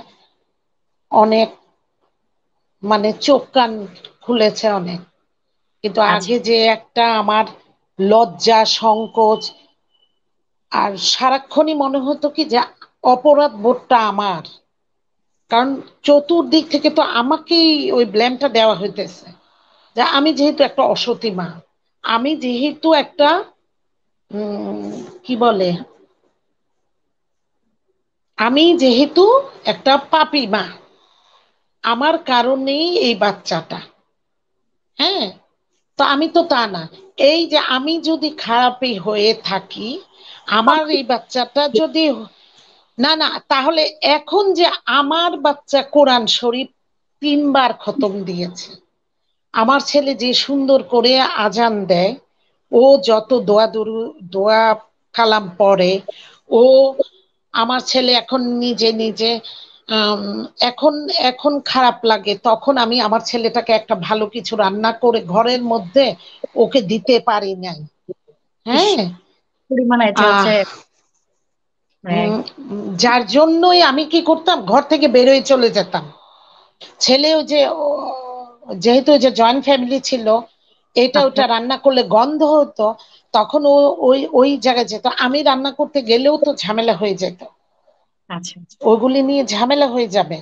অনেক মানে চোখ কান খুলেছে অনেক। কিন্তু আচ্ছা। আগে যে একটা আমার লজ্জা সংকোচ আর সারাক্ষণই মনে হতো কি যে অপরাধ বোধটা আমার, কারণ চতুর্দিক থেকে তো আমাকেই ওই ব্লেমটা দেওয়া হইতেছে যে আমি যেহেতু একটা অসতী মা, আমি যেহেতু একটা কি বলে, আমি যেহেতু একটা পাপী মা, আমার কারণেই এই বাচ্চাটা। হ্যাঁ, তো আমি তো তা না। এই যে আমি যদি খারাপই হয়ে থাকি, আমার এই বাচ্চাটা যদি, না না, তাহলে এখন যে আমার বাচ্চা কোরআন শরীফ 3 বার খতম দিয়েছে, আমার ছেলে যে সুন্দর করে আজান দেয়, ও যত দোয়া কালাম পড়ে, ও, আমার ছেলে এখন নিজে নিজে আম, এখন এখন খারাপ লাগে তখন আমি আমার ছেলেটাকে একটা ভালো কিছু রান্না করে ঘরের মধ্যে ওকে দিতে পারি নাই। ইস, হ্যাঁ, পরিমাণে এটা হচ্ছে আহ মানে যার জন্যই আমি কি করতাম, ঘর থেকে বেরোয় চলে যেতাম। ছেলেও যে যেহেতু যে জয়েন্ট ফ্যামিলি ছিল, এটা আচ্ছা ওটা রান্না করলে গন্ধ হতো, তখন ও ওই ওই জায়গায় যেত, আমি রান্না করতে গেলেও তো ঝামেলা হয়ে যেত, আচ্ছা আচ্ছা। ওগুলি নিয়ে ঝামেলা হয়ে যাবে,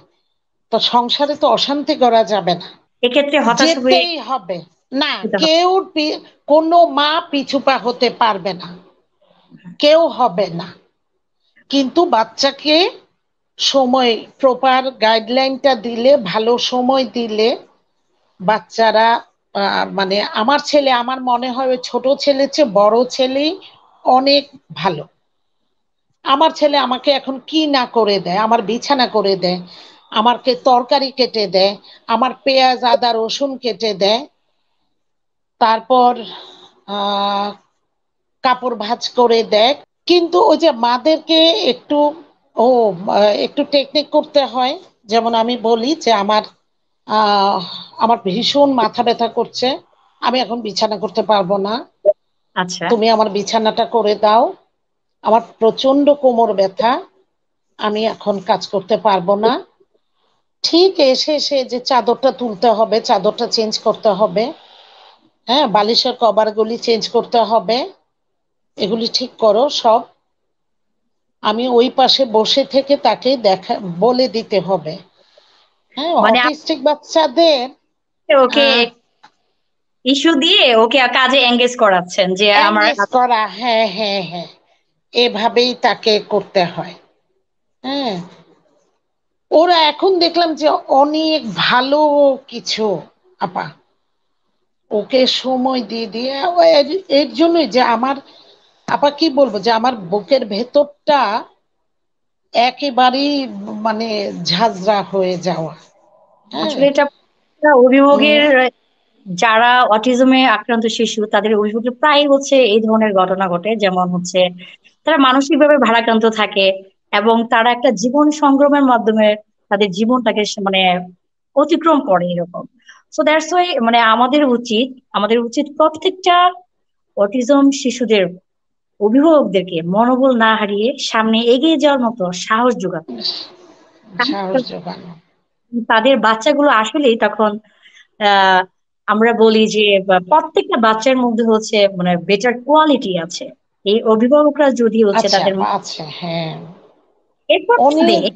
তো সংসারে তো অশান্তি করা যাবে না, এক্ষেত্রে হতাশ হয়ে যেতেই হবে। না, যেতে হবে। কেউ কোনো মা পিছুপা হতে পারবে না, কেউ হবে না, কিন্তু বাচ্চাকে সময়, প্রপার গাইডলাইনটা দিলে, ভালো সময় দিলে বাচ্চারা, মানে আমার ছেলে, আমার মনে হয় ওই ছোট ছেলের চেয়ে বড় ছেলেই অনেক ভালো। আমার ছেলে আমাকে এখন কি না করে দেয়, আমার বিছানা করে দেয়, আমাকে তরকারি কেটে দেয়, আমার পেঁয়াজ আদা রসুন কেটে দেয়, তারপর আহ কাপড় ভাঁজ করে দেয়। কিন্তু ওই যে মাদেরকে একটু, ও একটু টেকনিক করতে হয়। যেমন আমি বলি যে আহ আমার ভীষণ মাথা ব্যথা করছে, আমি এখন বিছানা করতে পারবো না, আচ্ছা। তুমি আমার বিছানাটা করে দাও, আমার প্রচন্ড কোমর ব্যথা, আমি এখন কাজ করতে পারবো না। ঠিক এসে এসে যে চাদরটা তুলতে হবে, চাদরটা চেঞ্জ করতে হবে, হ্যাঁ, বালিশের কভার গুলি চেঞ্জ করতে হবে, এগুলি ঠিক করো সব, আমি ওই পাশে বসে থেকে তাকে দেখা বলে দিতে হবে। হ্যাঁ, মানে অটিস্টিক বাচ্চাদের আপনি ওকে ইস্যু দিয়ে ওকে কাজে এঙ্গেজ করাচ্ছেন যে আমার এঙ্গেজ করা, হ্যাঁ হ্যাঁ হ্যাঁ, এভাবেই তাকে করতে হয়। হ্যাঁ, ওরা এখন দেখলাম যে অনেক ভালো কিছু, আপা, ওকে সময় দিয়ে দিয়ে এর জন্যই যে আমার, আপা কি বলবো, যে আমার বুকের ভেতরটা একেবারেই মানে ঝাঁঝরা হয়ে যাওয়া। হ্যাঁ, আসলে এটা অভিভাবকের, যারা অটিজমে আক্রান্ত শিশু তাদের অভিভাবকের প্রায় হচ্ছে এই ধরনের ঘটনা ঘটে, যেমন হচ্ছে তারা মানসিকভাবে ভারাক্রান্ত থাকে এবং তারা একটা জীবন সংগ্রামের মাধ্যমে তাদের জীবনটাকে মানে অতিক্রম করে এরকম। সো দ্যাটস ওয়াই মানে আমাদের উচিত প্রত্যেকটা অটিজম শিশুদের অভিভাবকদেরকে মনোবল না হারিয়ে সামনে এগিয়ে যাওয়ার মতো সাহস যোগাতে। সাহস যোগানো। তাদের বাচ্চাগুলো আসলেই তখন আহ আমরা বলি যে প্রত্যেকটা বাচ্চার মধ্যে হচ্ছে মানে বেটার কোয়ালিটি আছে। এই অভিভাবকরা যদি হচ্ছে আচ্ছা তাদের আপা, আচ্ছা, হ্যাঁ, এরপর অনেক, দেয়,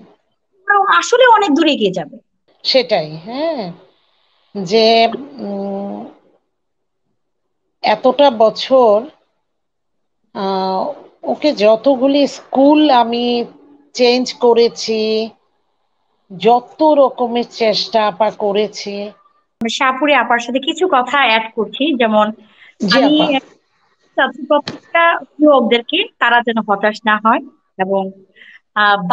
ওরা আসলে অনেক দূরে এগিয়ে যাবে। সেটাই, হ্যাঁ, যে উম, এতটা বছর আহ, ওকে যতগুলি স্কুল আমি চেঞ্জ করেছি, যত রকমের চেষ্টা আপা করেছি। শাহপুরে আপার সাথে কিছু কথা অ্যাড করছি, যেমন জি আমি আপা। চাচ্ছি প্রত্যেকটা অভিভাবকদেরকে তারা যেন হতাশ না হয় এবং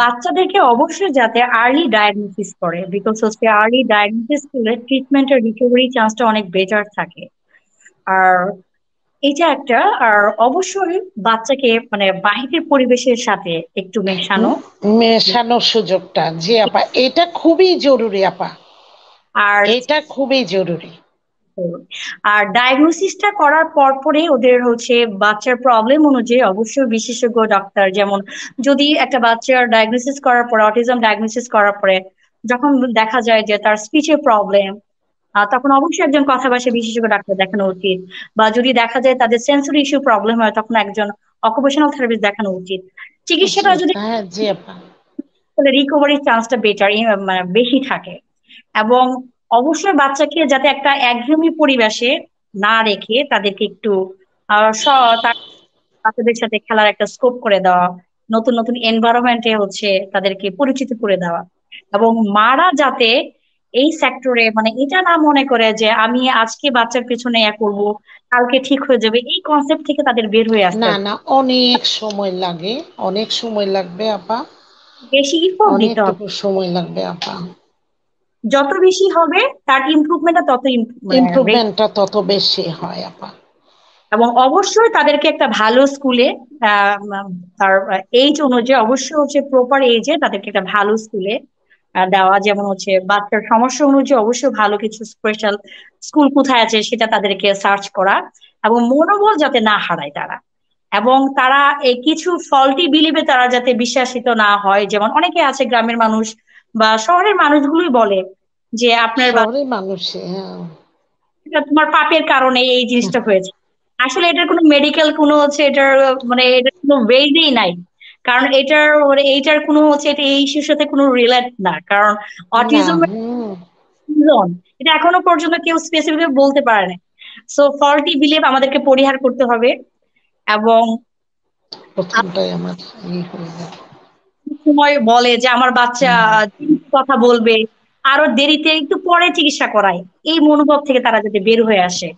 বাচ্চাদেরকে অবশ্যই যাতে আর্লি ডায়াগনোসিস করে, বিকজ হচ্ছে আর্লি ডায়াগনোসিস করলে ট্রিটমেন্টের রিকভারি চান্সটা অনেক বেটার থাকে। আর এটা একটা, আর অবশ্যই বাচ্চাকে মানে বাহিরের পরিবেশের সাথে একটু মেশানো। মেশানোর সুযোগটা, জি আপা, এটা খুবই জরুরি আপা, আর এটা খুবই জরুরি। আর ডায়াগনোসিসটা করার পর পরে ওদের হচ্ছে বাচ্চার প্রবলেম অনুযায়ী অবশ্যই বিশেষজ্ঞ ডাক্তার, যেমন যদি একটা বাচ্চার ডায়াগনোসিস করার পরে, অটিজম ডায়াগনোসিস করার পরে যখন দেখা যায় যে তার স্পিচের প্রবলেম তখন অবশ্যই একজন কথাভাষী বিশেষজ্ঞ ডাক্তার দেখানো উচিত। বা যদি দেখা যায় তাদের সেন্সরি ইস্যু প্রবলেম হয়, তখন একজন অকুপেশনাল থেরাপিস্ট দেখানো উচিত। চিকিৎসাটা যদি হ্যাঁ জি আপা। রিকভারির চান্সটা বেটার, মানে বেশি থাকে। এবং অবশ্যই বাচ্চাকে যাতে একটা একঘেয়েমি পরিবেশে না রেখে তাদেরকে একটু বাচ্চাদের সাথে খেলার একটা স্কোপ করে দেওয়া, নতুন নতুন এনভায়রনমেন্টে হচ্ছে তাদেরকে পরিচিত করে দেওয়া। এবং মারা যাতে এই সেক্টরে মানে এটা না মনে করে যে আমি আজকে বাচ্চার পেছনে করব, কালকে ঠিক হয়ে যাবে, এই কনসেপ্ট থেকে তাদের বের হয়ে আসতে না হবে। না, অনেক সময় লাগে, অনেক সময় লাগবে আপা, বেশি ইফোর্ট দিতে হবে। অনেকটুকু সময় লাগবে আপা। যত বেশি হবে তার ইমপ্রুভমেন্টটা তত মানে বেশি। ইমপ্রুভমেন্টটা তত বেশি হয় আপা। এবং অবশ্যই তাদেরকে একটা ভালো স্কুলে, তার এইজ অনুযায়ী অবশ্যই হচ্ছে প্রপার এজে তাদেরকে একটা ভালো স্কুলে দেওয়া, যেমন হচ্ছে বাচ্চার সমস্যা অনুযায়ী অবশ্যই ভালো কিছু স্পেশাল স্কুল কোথায় আছে সেটা তাদেরকে সার্চ করা। এবং মনোবল যাতে না হারায় তারা, এবং তারা এই কিছু ফল্টি বিলিভে তারা যাতে বিশ্বাসিত না হয়। যেমন অনেকে আছে গ্রামের মানুষ বা শহরের মানুষগুলোই বলে যে আপনার শহরের মানুষে হ্যাঁ। এটা তোমার পাপের কারণে এই জিনিসটা হয়েছে। আসলে এটার কোনো মেডিকেল কোনো হচ্ছে এটার মানে এটার কোনো ওয়েজই নাই। কারণ এটার মানে এইটার কোনো হচ্ছে এটা এই ইস্যুর সাথে কোনো রিলেট না। কারণ না অটিজম হুম। এটা এখনো পর্যন্ত কেউ স্পেসিফিক বলতে পারে না। সো ফল্টি বিলিভ আমাদেরকে পরিহার করতে হবে। এবং প্রথমটাই আমার হয়ে যায়। সময় বলে যে আমার বাচ্চা হুম। কথা বলবে, আরো দেরিতে একটু পরে চিকিৎসা করায়, এই মনোভাব থেকে তারা যাতে বের হয়ে আসে।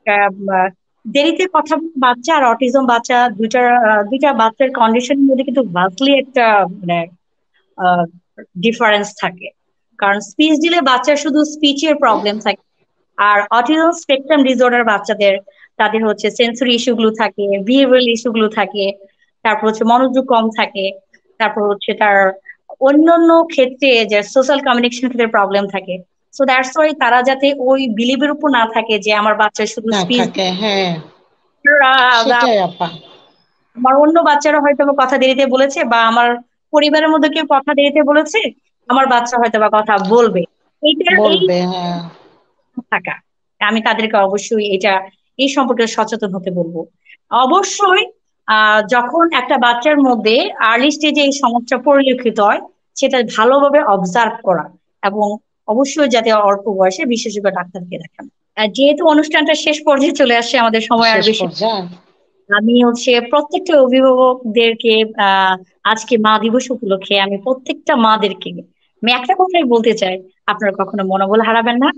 আহ, আহ, দেরিতে কথা বলা বাচ্চা আর অটিজম বাচ্চা দুইটা বাচ্চার কন্ডিশনের মধ্যে কিন্তু ভাস্টলি একটা মানে ডিফারেন্স থাকে। কারণ স্পিচ দিলে বাচ্চার শুধু স্পিচের প্রবলেম থাকে, আর অটিজম স্পেকট্রাম ডিসঅর্ডার বাচ্চাদের তাদের হচ্ছে সেন্সরি ইস্যু গুলো থাকে, বিহেভিয়ারাল ইস্যু গুলো থাকে, তারপর হচ্ছে মনোযোগ কম থাকে, তারপর হচ্ছে তার অন্যান্য ক্ষেত্রে যে সোশ্যাল কমিউনিকেশন ক্ষেত্রে প্রবলেম থাকে। সো দ্যাটস ওয়াই তারা যাতে ওই বিলিভের উপর না থাকে যে আমার বাচ্চা শুধু না স্পিচ, থাকে হ্যাঁ। সেটাই আপা। আমার অন্য বাচ্চারা হয়তো বা কথা দেরিতে বলেছে, বা আমার পরিবারের মধ্যে কেউ কথা দেরিতে বলেছে, আমার বাচ্চা হয়তো বা কথা বলবে, এই বলবে হ্যাঁ। থাকা। আমি তাদেরকে অবশ্যই এই সম্পর্কে সচেতন হতে বলবো। অবশ্যই যখন একটা বাচ্চার মধ্যে আর্লি স্টেজে এই সমস্যা পরিলক্ষিত হয়, সেটা ভালোভাবে অবজার্ভ করা, এবং অবশ্যই যাতে অল্প বয়সে বিশেষজ্ঞ ডাক্তারকে দেখানো। যেহেতু অনুষ্ঠানটা শেষ পর্যায়ে চলে আসছে, আমাদের সময় আর শেষ বেশি। পর্যায়ে। আমি হচ্ছে প্রত্যেকটা অভিভাবকদেরকে আহ আজকে মা দিবস উপলক্ষে আমি প্রত্যেকটা মাদেরকে আমি একটা কথাই বলতে চাই: আপনারা কখনো মনোবল হারাবেন না।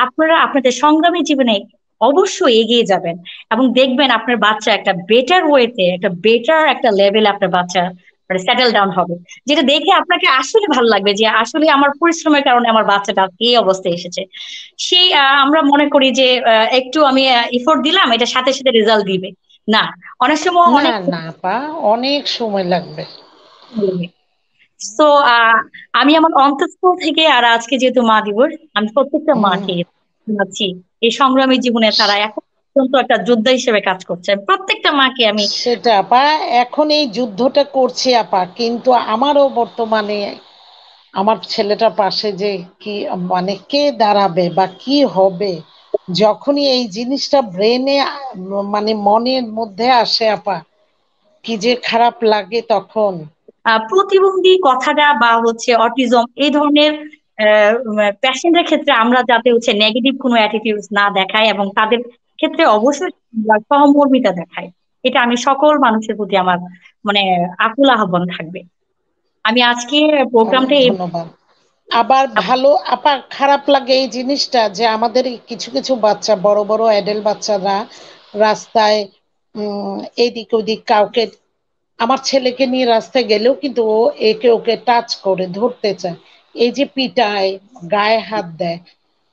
আপনারা আপনাদের সংগ্রামী জীবনে অবশ্যই এগিয়ে যাবেন, এবং দেখবেন আপনার বাচ্চা একটা বেটার ওয়েতে, একটা বেটার একটা লেভেলে আপনার বাচ্চা মানে সেটেল ডাউন হবে, যেটা দেখে আপনাকে আসলে ভালো লাগবে যে আসলে আমার পরিশ্রমের কারণে আমার বাচ্চাটা এই অবস্থায় এসেছে। সেই আমরা মনে করি যে একটু আমি এফোর্ট দিলাম, এটা সাথে সাথে রেজাল্ট দিবে না। অনেক সময় না অনেক না আপা, অনেক সময় লাগবে। তো আমি আমার অন্তঃস্থল থেকে, আর আজকে যেহেতু মা দিবস, আমি প্রত্যেকটা হুম। মাকে জানাচ্ছি এই সংগ্রামী জীবনে তারা এখন পর্যন্ত একটা যোদ্ধা হিসেবে কাজ করছে। প্রত্যেকটা মাকে আমি সেটা আপা, এখন এই যুদ্ধটা করছি আপা, কিন্তু আমারও বর্তমানে আমার ছেলেটা পাশে যে কি মানে কে দাঁড়াবে বা কি হবে, যখনই এই জিনিসটা ব্রেনে মানে মনের মধ্যে আসে আপা, কি যে খারাপ লাগে তখন। প্রতিবন্ধী কথাটা বা হচ্ছে অটিজম এই ধরনের প্যাশেন্টের ক্ষেত্রে আমরা যাতে হচ্ছে নেগেটিভ কোনো অ্যাটিটিউড না দেখাই, এবং তাদের ক্ষেত্রে অবশ্যই আমরা সহমর্মিতা দেখাই। এটা আমি সকল মানুষের প্রতি আমার মানে আকুল আহ্বান থাকবে। আমি আজকে অনেক প্রোগ্রামটা ধন্যবাদ। আবার ভালো আপা, খারাপ লাগে এই জিনিসটা যে আমাদের এই কিছু কিছু বাচ্চা, বড় বড় অ্যাডাল্ট বাচ্চারা রাস্তায় এইদিক ওদিক কাউকে, আমার ছেলেকে নিয়ে রাস্তায় গেলেও কিন্তু ও একে ওকে টাচ করে ধরতে চায়, এই যে পিটায়, গায়ে হাত দেয়।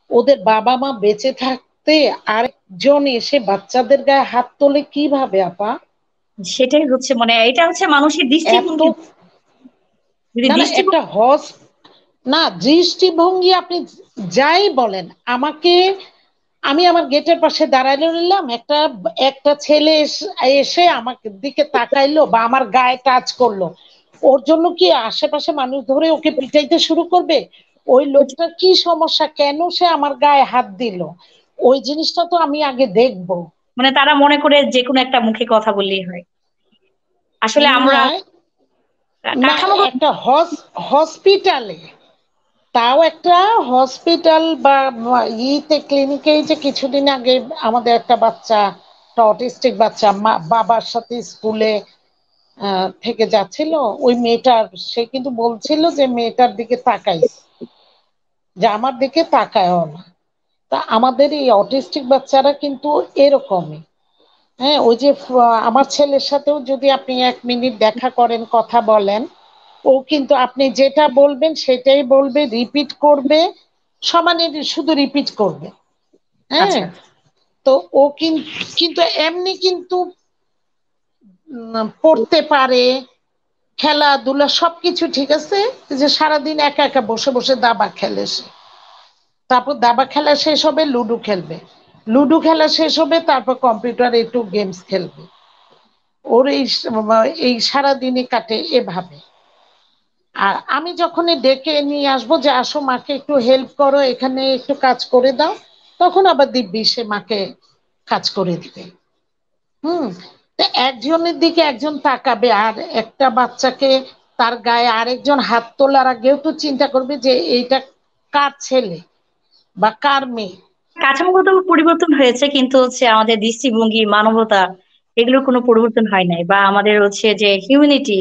ওদের বাবা মা বেঁচে থাকতে আরেকজন এসে বাচ্চাদের গায়ে হাত তোলে কিভাবে আপা? সেটাই হচ্ছে মানে এটা হচ্ছে মানুষের এত, দৃষ্টিভঙ্গি। যদি না না একটা দৃষ্টিভঙ্গি না দৃষ্টিভঙ্গি আপনি যাই বলেন আমাকে, আমি আমার গেটের পাশে দাঁড়াইলে নিলাম, একটা একটা ছেলে এসে আমার দিকে তাকাইলো বা আমার গায়ে টাচ করলো, ওর জন্য কি আশেপাশে মানুষ ধরে ওকে পিটাইতে শুরু করবে? ওই লোকটার কি সমস্যা, কেন সে আমার গায়ে হাত দিল, ওই জিনিসটা তো আমি আগে দেখবো। মানে তারা মনে করে যে কোনো একটা মুখে কথা বললেই হয়। আসলে আমরা না না, কাঠামোগত। একটা হসপিটালে, তাও একটা হসপিটাল বা ইতে ক্লিনিকে, যে কিছুদিন আগে আমাদের একটা বাচ্চা, একটা অটিস্টিক বাচ্চা বাবার সাথে স্কুলে থেকে যাচ্ছিল, ওই মেয়েটার, সে কিন্তু বলছিল যে মেয়েটার দিকে তাকাইস, যে আমার দিকে তাকায়ও না। তা আমাদের এই অটিস্টিক বাচ্চারা কিন্তু এরকমই। হ্যাঁ, ওই যে আমার ছেলের সাথেও যদি আপনি 1 মিনিট দেখা করেন, কথা বলেন, ও কিন্তু আপনি যেটা বলবেন সেটাই বলবে, রিপিট করবে, সমানে শুধু রিপিট করবে। হ্যাঁ, আচ্ছা। তো ও কিন্তু এমনি কিন্তু পড়তে পারে, খেলাধুলা সবকিছু ঠিক আছে, যে সারাদিন একা একা বসে বসে দাবা খেলে সে। তারপর দাবা খেলা শেষ হবে, লুডো খেলবে, লুডো খেলা শেষ হবে, তারপর কম্পিউটারে একটু গেমস খেলবে। ওর এই সারাদিনই কাটে এভাবে। আর আমি যখন ডেকে নিয়ে আসবো যে আসো মাকে একটু হেল্প করো, এখানে একটু কাজ করে দাও, তখন আবার দিব্যি সে মাকে কাজ করে দিবে। হুম। তা একজনের দিকে একজন তাকাবে, আর একটা বাচ্চাকে তার গায়ে আরেকজন হাত তোলার আগেও তো চিন্তা করবে যে এইটা কার ছেলে বা কার মেয়ে। কাঠামোগত পরিবর্তন হয়েছে, কিন্তু হচ্ছে আমাদের দৃষ্টিভঙ্গি, মানবতা, এগুলোর কোনো পরিবর্তন হয় নাই, বা আমাদের হচ্ছে যে হিউম্যানিটি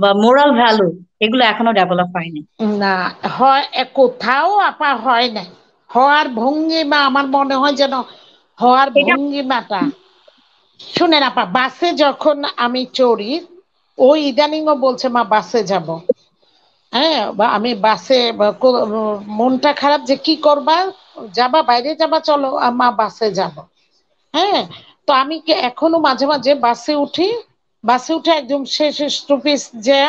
বা মোরাল ভ্যালু, এগুলো এখনো ডেভেলপ হয়নি। না, হয় কোথাও আপা হয় নাই। হওয়ার ভঙ্গিমা আমার মনে হয় যেন, হওয়ার এটা ভঙ্গিমাটা, শুনেন আপা, বাসে যখন আমি চড়ি, ও ইদানিংও বলছে মা বাসে যাব। হ্যাঁ, বা আমি বাসে মনটা খারাপ যে কি করবা, যাবা বাইরে যাবা, চলো মা বাসে যাব। হ্যাঁ, তো আমি এখনো মাঝে মাঝে বাসে উঠি, বাসে উঠে একদম শেষ স্টপেজ যা,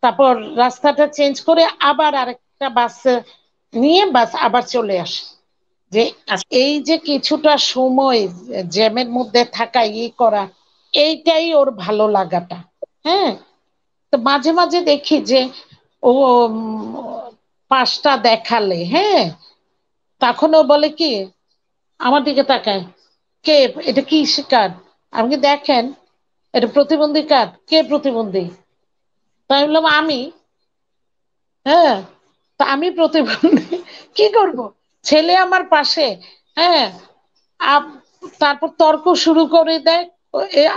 তারপর রাস্তাটা চেঞ্জ করে আবার আরেকটা বাস নিয়ে বাস আবার চলে আসে। যে আচ্ছা। এই যে কিছুটা সময় জ্যামের মধ্যে থাকা, করা, এইটাই ওর ভালো লাগাটা। হ্যাঁ, তো মাঝে মাঝে দেখি যে ও পাঁচটা দেখালে, হ্যাঁ, তখন ও বলে কি, আমার দিকে তাকায়, কে, এটা কি কার্ড, আমি কি দেখেন, এটা প্রতিবন্ধী কার্ড, কে প্রতিবন্ধী, তাই বললাম আমি। হ্যাঁ, তা আমি প্রতিবন্ধী, কি করব, ছেলে আমার পাশে। হ্যাঁ, তারপর তর্ক শুরু করে দেয়,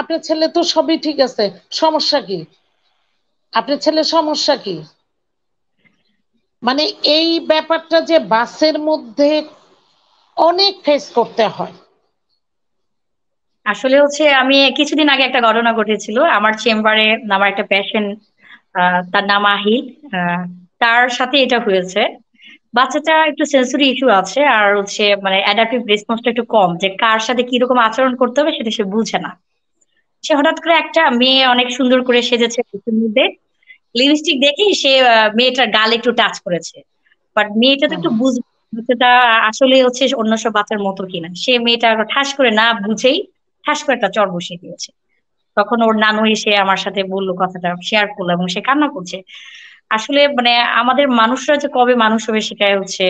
আপনার ছেলে তো সবই ঠিক আছে, সমস্যা কি, আপনার ছেলের সমস্যা কি। মানে এই ব্যাপারটা যে বাসের মধ্যে অনেক ফেস করতে হয়। আসলে হচ্ছে আমি কিছুদিন আগে একটা ঘটনা ঘটেছিল আমার চেম্বারে। আমার একটা পেশেন্ট, তার নাম আহিল। আহ, তার সাথে এটা হয়েছে। বাচ্চাটা একটু সেন্সরি ইস্যু আছে, আর হচ্ছে মানে অ্যাডাপটিভ রেসপন্সটা একটু কম, যে কার সাথে কিরকম আচরণ করতে হবে সেটা সে বুঝে না। সে হঠাৎ করে একটা মেয়ে অনেক সুন্দর করে সেজেছে বুকের মধ্যে, লিপস্টিক দেখেই সে মেয়েটার গালে একটু টাচ করেছে। বাট মেয়েটা তো একটু বুঝবে বাচ্চাটা আসলে হচ্ছে অন্য সব বাচ্চার মতো কিনা। সে মেয়েটা ঠাস করে না বুঝেই ঠাস করে একটা চড় বসিয়ে দিয়েছে। তখন ওর নানু এসে আমার সাথে বললো, কথাটা শেয়ার করলো, এবং সে কান্না করছে। আসলে মানে আমাদের মানুষরা যে কবে মানুষ হবে সেটাই হচ্ছে,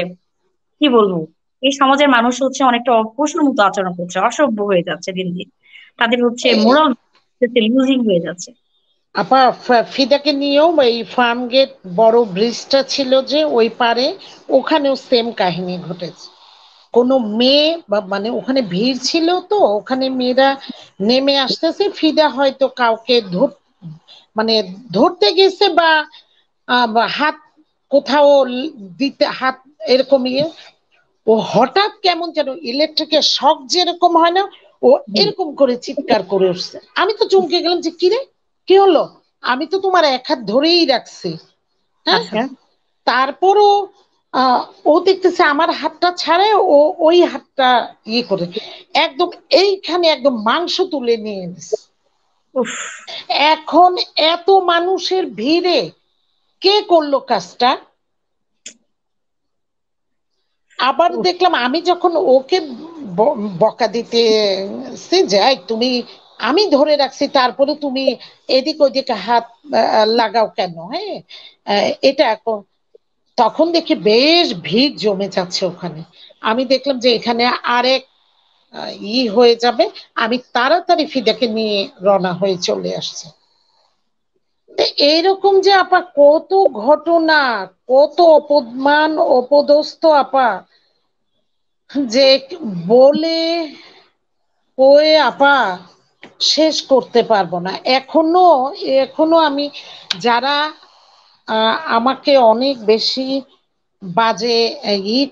কি বলবো, এই সমাজের মানুষ হচ্ছে অনেকটা পশুর মতো আচরণ করছে, অসভ্য হয়ে যাচ্ছে দিন দিন। তাদের হচ্ছে মোরাল লুজিং হয়ে যাচ্ছে। আপা, ফিদাকে নিয়েও এই ফার্ম গেট বড় ব্রিজটা ছিল যে ওই পারে, ওখানেও সেম কাহিনী ঘটেছে। কোনো মেয়ে মানে ওখানে ভিড় ছিল, তো ওখানে মেয়েরা নেমে আসতেছে, ফিদা হয়তো কাউকে মানে ধরতে গেছে, বা হাত কোথাও দিতে, হাত এরকম ও হঠাৎ কেমন যেন ইলেকট্রিকের শক যেরকম হয় না, ও এরকম করে চিৎকার করে উঠছে। আমি তো চমকে গেলাম যে কিরে, কি হলো, আমি তো তোমার এক হাত ধরেই রাখছি। হ্যাঁ, আচ্ছা। তারপরও আহ, ও দেখতেছে আমার হাতটা ছাড়ে, ও ওই হাতটা করে একদম এইখানে একদম মাংস তুলে নিয়ে নিছে। উফ। এখন এত মানুষের ভিড়ে কে করলো কাজটা। আবার উফ। দেখলাম আমি যখন ওকে বকা দিতে যাই, তুমি, আমি ধরে রাখছি, তারপরে তুমি এদিক ওদিকে হাত লাগাও কেন। হ্যাঁ, এটা এখন তখন দেখি বেশ ভিড় জমে যাচ্ছে ওখানে। আমি দেখলাম যে এখানে আরেক হয়ে যাবে, আমি তাড়াতাড়ি ফিদাকে নিয়ে রওনা হয়ে চলে আসছে। এইরকম যে আপা কত ঘটনা, কত অপমান অপদস্থ আপা, যে বলে কয়ে আপা শেষ করতে পারবো না। এখনো এখনো আমি যারা আমাকে অনেক বেশি বাজে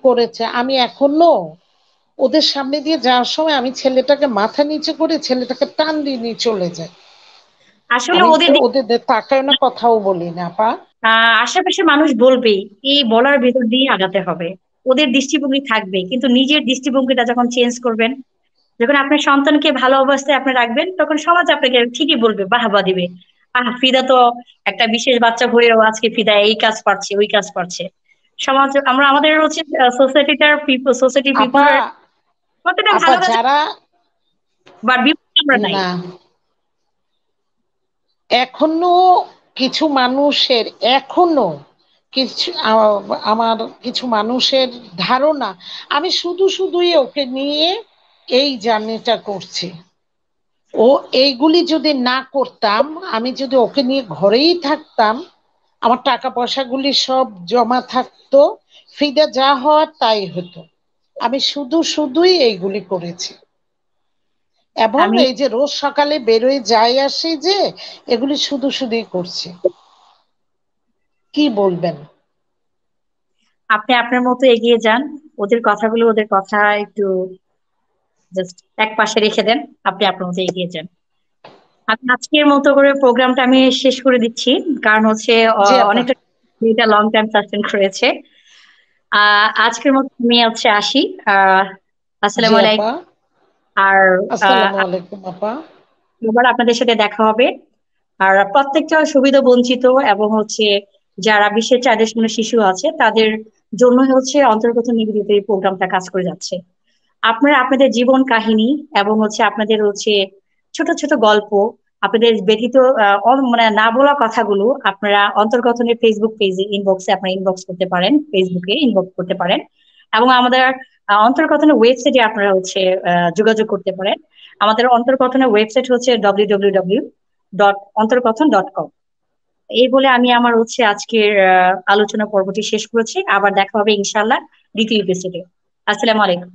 করেছে, আমি এখনো ওদের সামনে দিয়ে যাওয়ার সময় আমি ছেলেটাকে মাথা নিচে করে ছেলেটাকে টান দিয়ে নিয়ে চলে যাই। আসলে আমি ওদের ওদের তাকায় না, কথাও বলি না পা। আশেপাশে মানুষ বলবেই, এই বলার ভেতর দিয়ে আগাতে হবে। ওদের দৃষ্টিভঙ্গি থাকবে, কিন্তু নিজের দৃষ্টিভঙ্গিটা যখন চেঞ্জ করবেন, যখন আপনার সন্তানকে ভালো অবস্থায় আপনি রাখবেন, তখন সমাজ আপনাকে ঠিকই বলবে, বাহবা দিবে। ফিদা তো একটা বিশেষ বাচ্চা হয়েও আজকে ফিদা এই কাজ পারছে, ওই কাজ পারছে। সমাজ, আমরা আমাদের হচ্ছে সোসাইটিটার পিপল, সোসাইটির আপা পিপলের কতটা আপা ভালো কাজ যারা বা বিপক্ষে আমরা নাই। না, এখনো কিছু মানুষের, এখনো কিছু আমার কিছু মানুষের ধারণা আমি শুধু শুধুই ওকে নিয়ে এই জার্নিটা করছি। ও এইগুলি যদি না করতাম, আমি যদি ওকে নিয়ে ঘরেই থাকতাম, আমার টাকা পয়সাগুলি সব জমা থাকতো, ফিদা যা হওয়ার তাই হতো। আমি শুধু শুধুই এইগুলি করেছি, এবং আমি এই যে রোজ সকালে বেরোয় যাই আসি যে এগুলি শুধু শুধুই করছি। কি বলবেন? আপনি আপনার মতো এগিয়ে যান। ওদের কথাগুলো, ওদের কথা একটু জাস্ট এক পাশে রেখে দেন। আপনি আপনার মতো এগিয়ে যান। আমি আজকের মতো করে প্রোগ্রামটা আমি শেষ করে দিচ্ছি, কারণ হচ্ছে জি আপা। অনেকটা এটা লং টাইম সাসপেন্ড করেছে। আজকের মতো আমি হচ্ছে আসি। আহ জি আসসালামু আপা। আলাইকুম। আর আসসালামু আলাইকুম আপা। আবার আপনাদের সাথে দেখা হবে। আর প্রত্যেকটা সুবিধা বঞ্চিত এবং হচ্ছে যারা বিশেষ চাহিদা সম্পন্ন শিশু আছে, তাদের জন্য হচ্ছে অন্তর্গত নিবেদিত এই প্রোগ্রামটা কাজ করে যাচ্ছে। আপনারা আপনাদের জীবন কাহিনী এবং হচ্ছে আপনাদের হচ্ছে ছোট ছোট গল্প, আপনাদের ব্যতীত মানে না বলা কথাগুলো আপনারা অন্তর্গঠনের ফেসবুক পেজে ইনবক্সে আপনারা ইনবক্স করতে পারেন, ফেসবুকে ইনবক্স করতে পারেন। এবং আমাদের অন্তর্গঠনের ওয়েবসাইটে আপনারা হচ্ছে যোগাযোগ করতে পারেন। আমাদের অন্তর্গঠনের ওয়েবসাইট হচ্ছে www.অন্তর্গঠন.com। এই বলে আমি আমার হচ্ছে আজকের আলোচনা পর্বটি শেষ করেছি। আবার দেখা হবে ইনশাল্লাহ দ্বিতীয় এপিসোডে। আসসালামু আলাইকুম।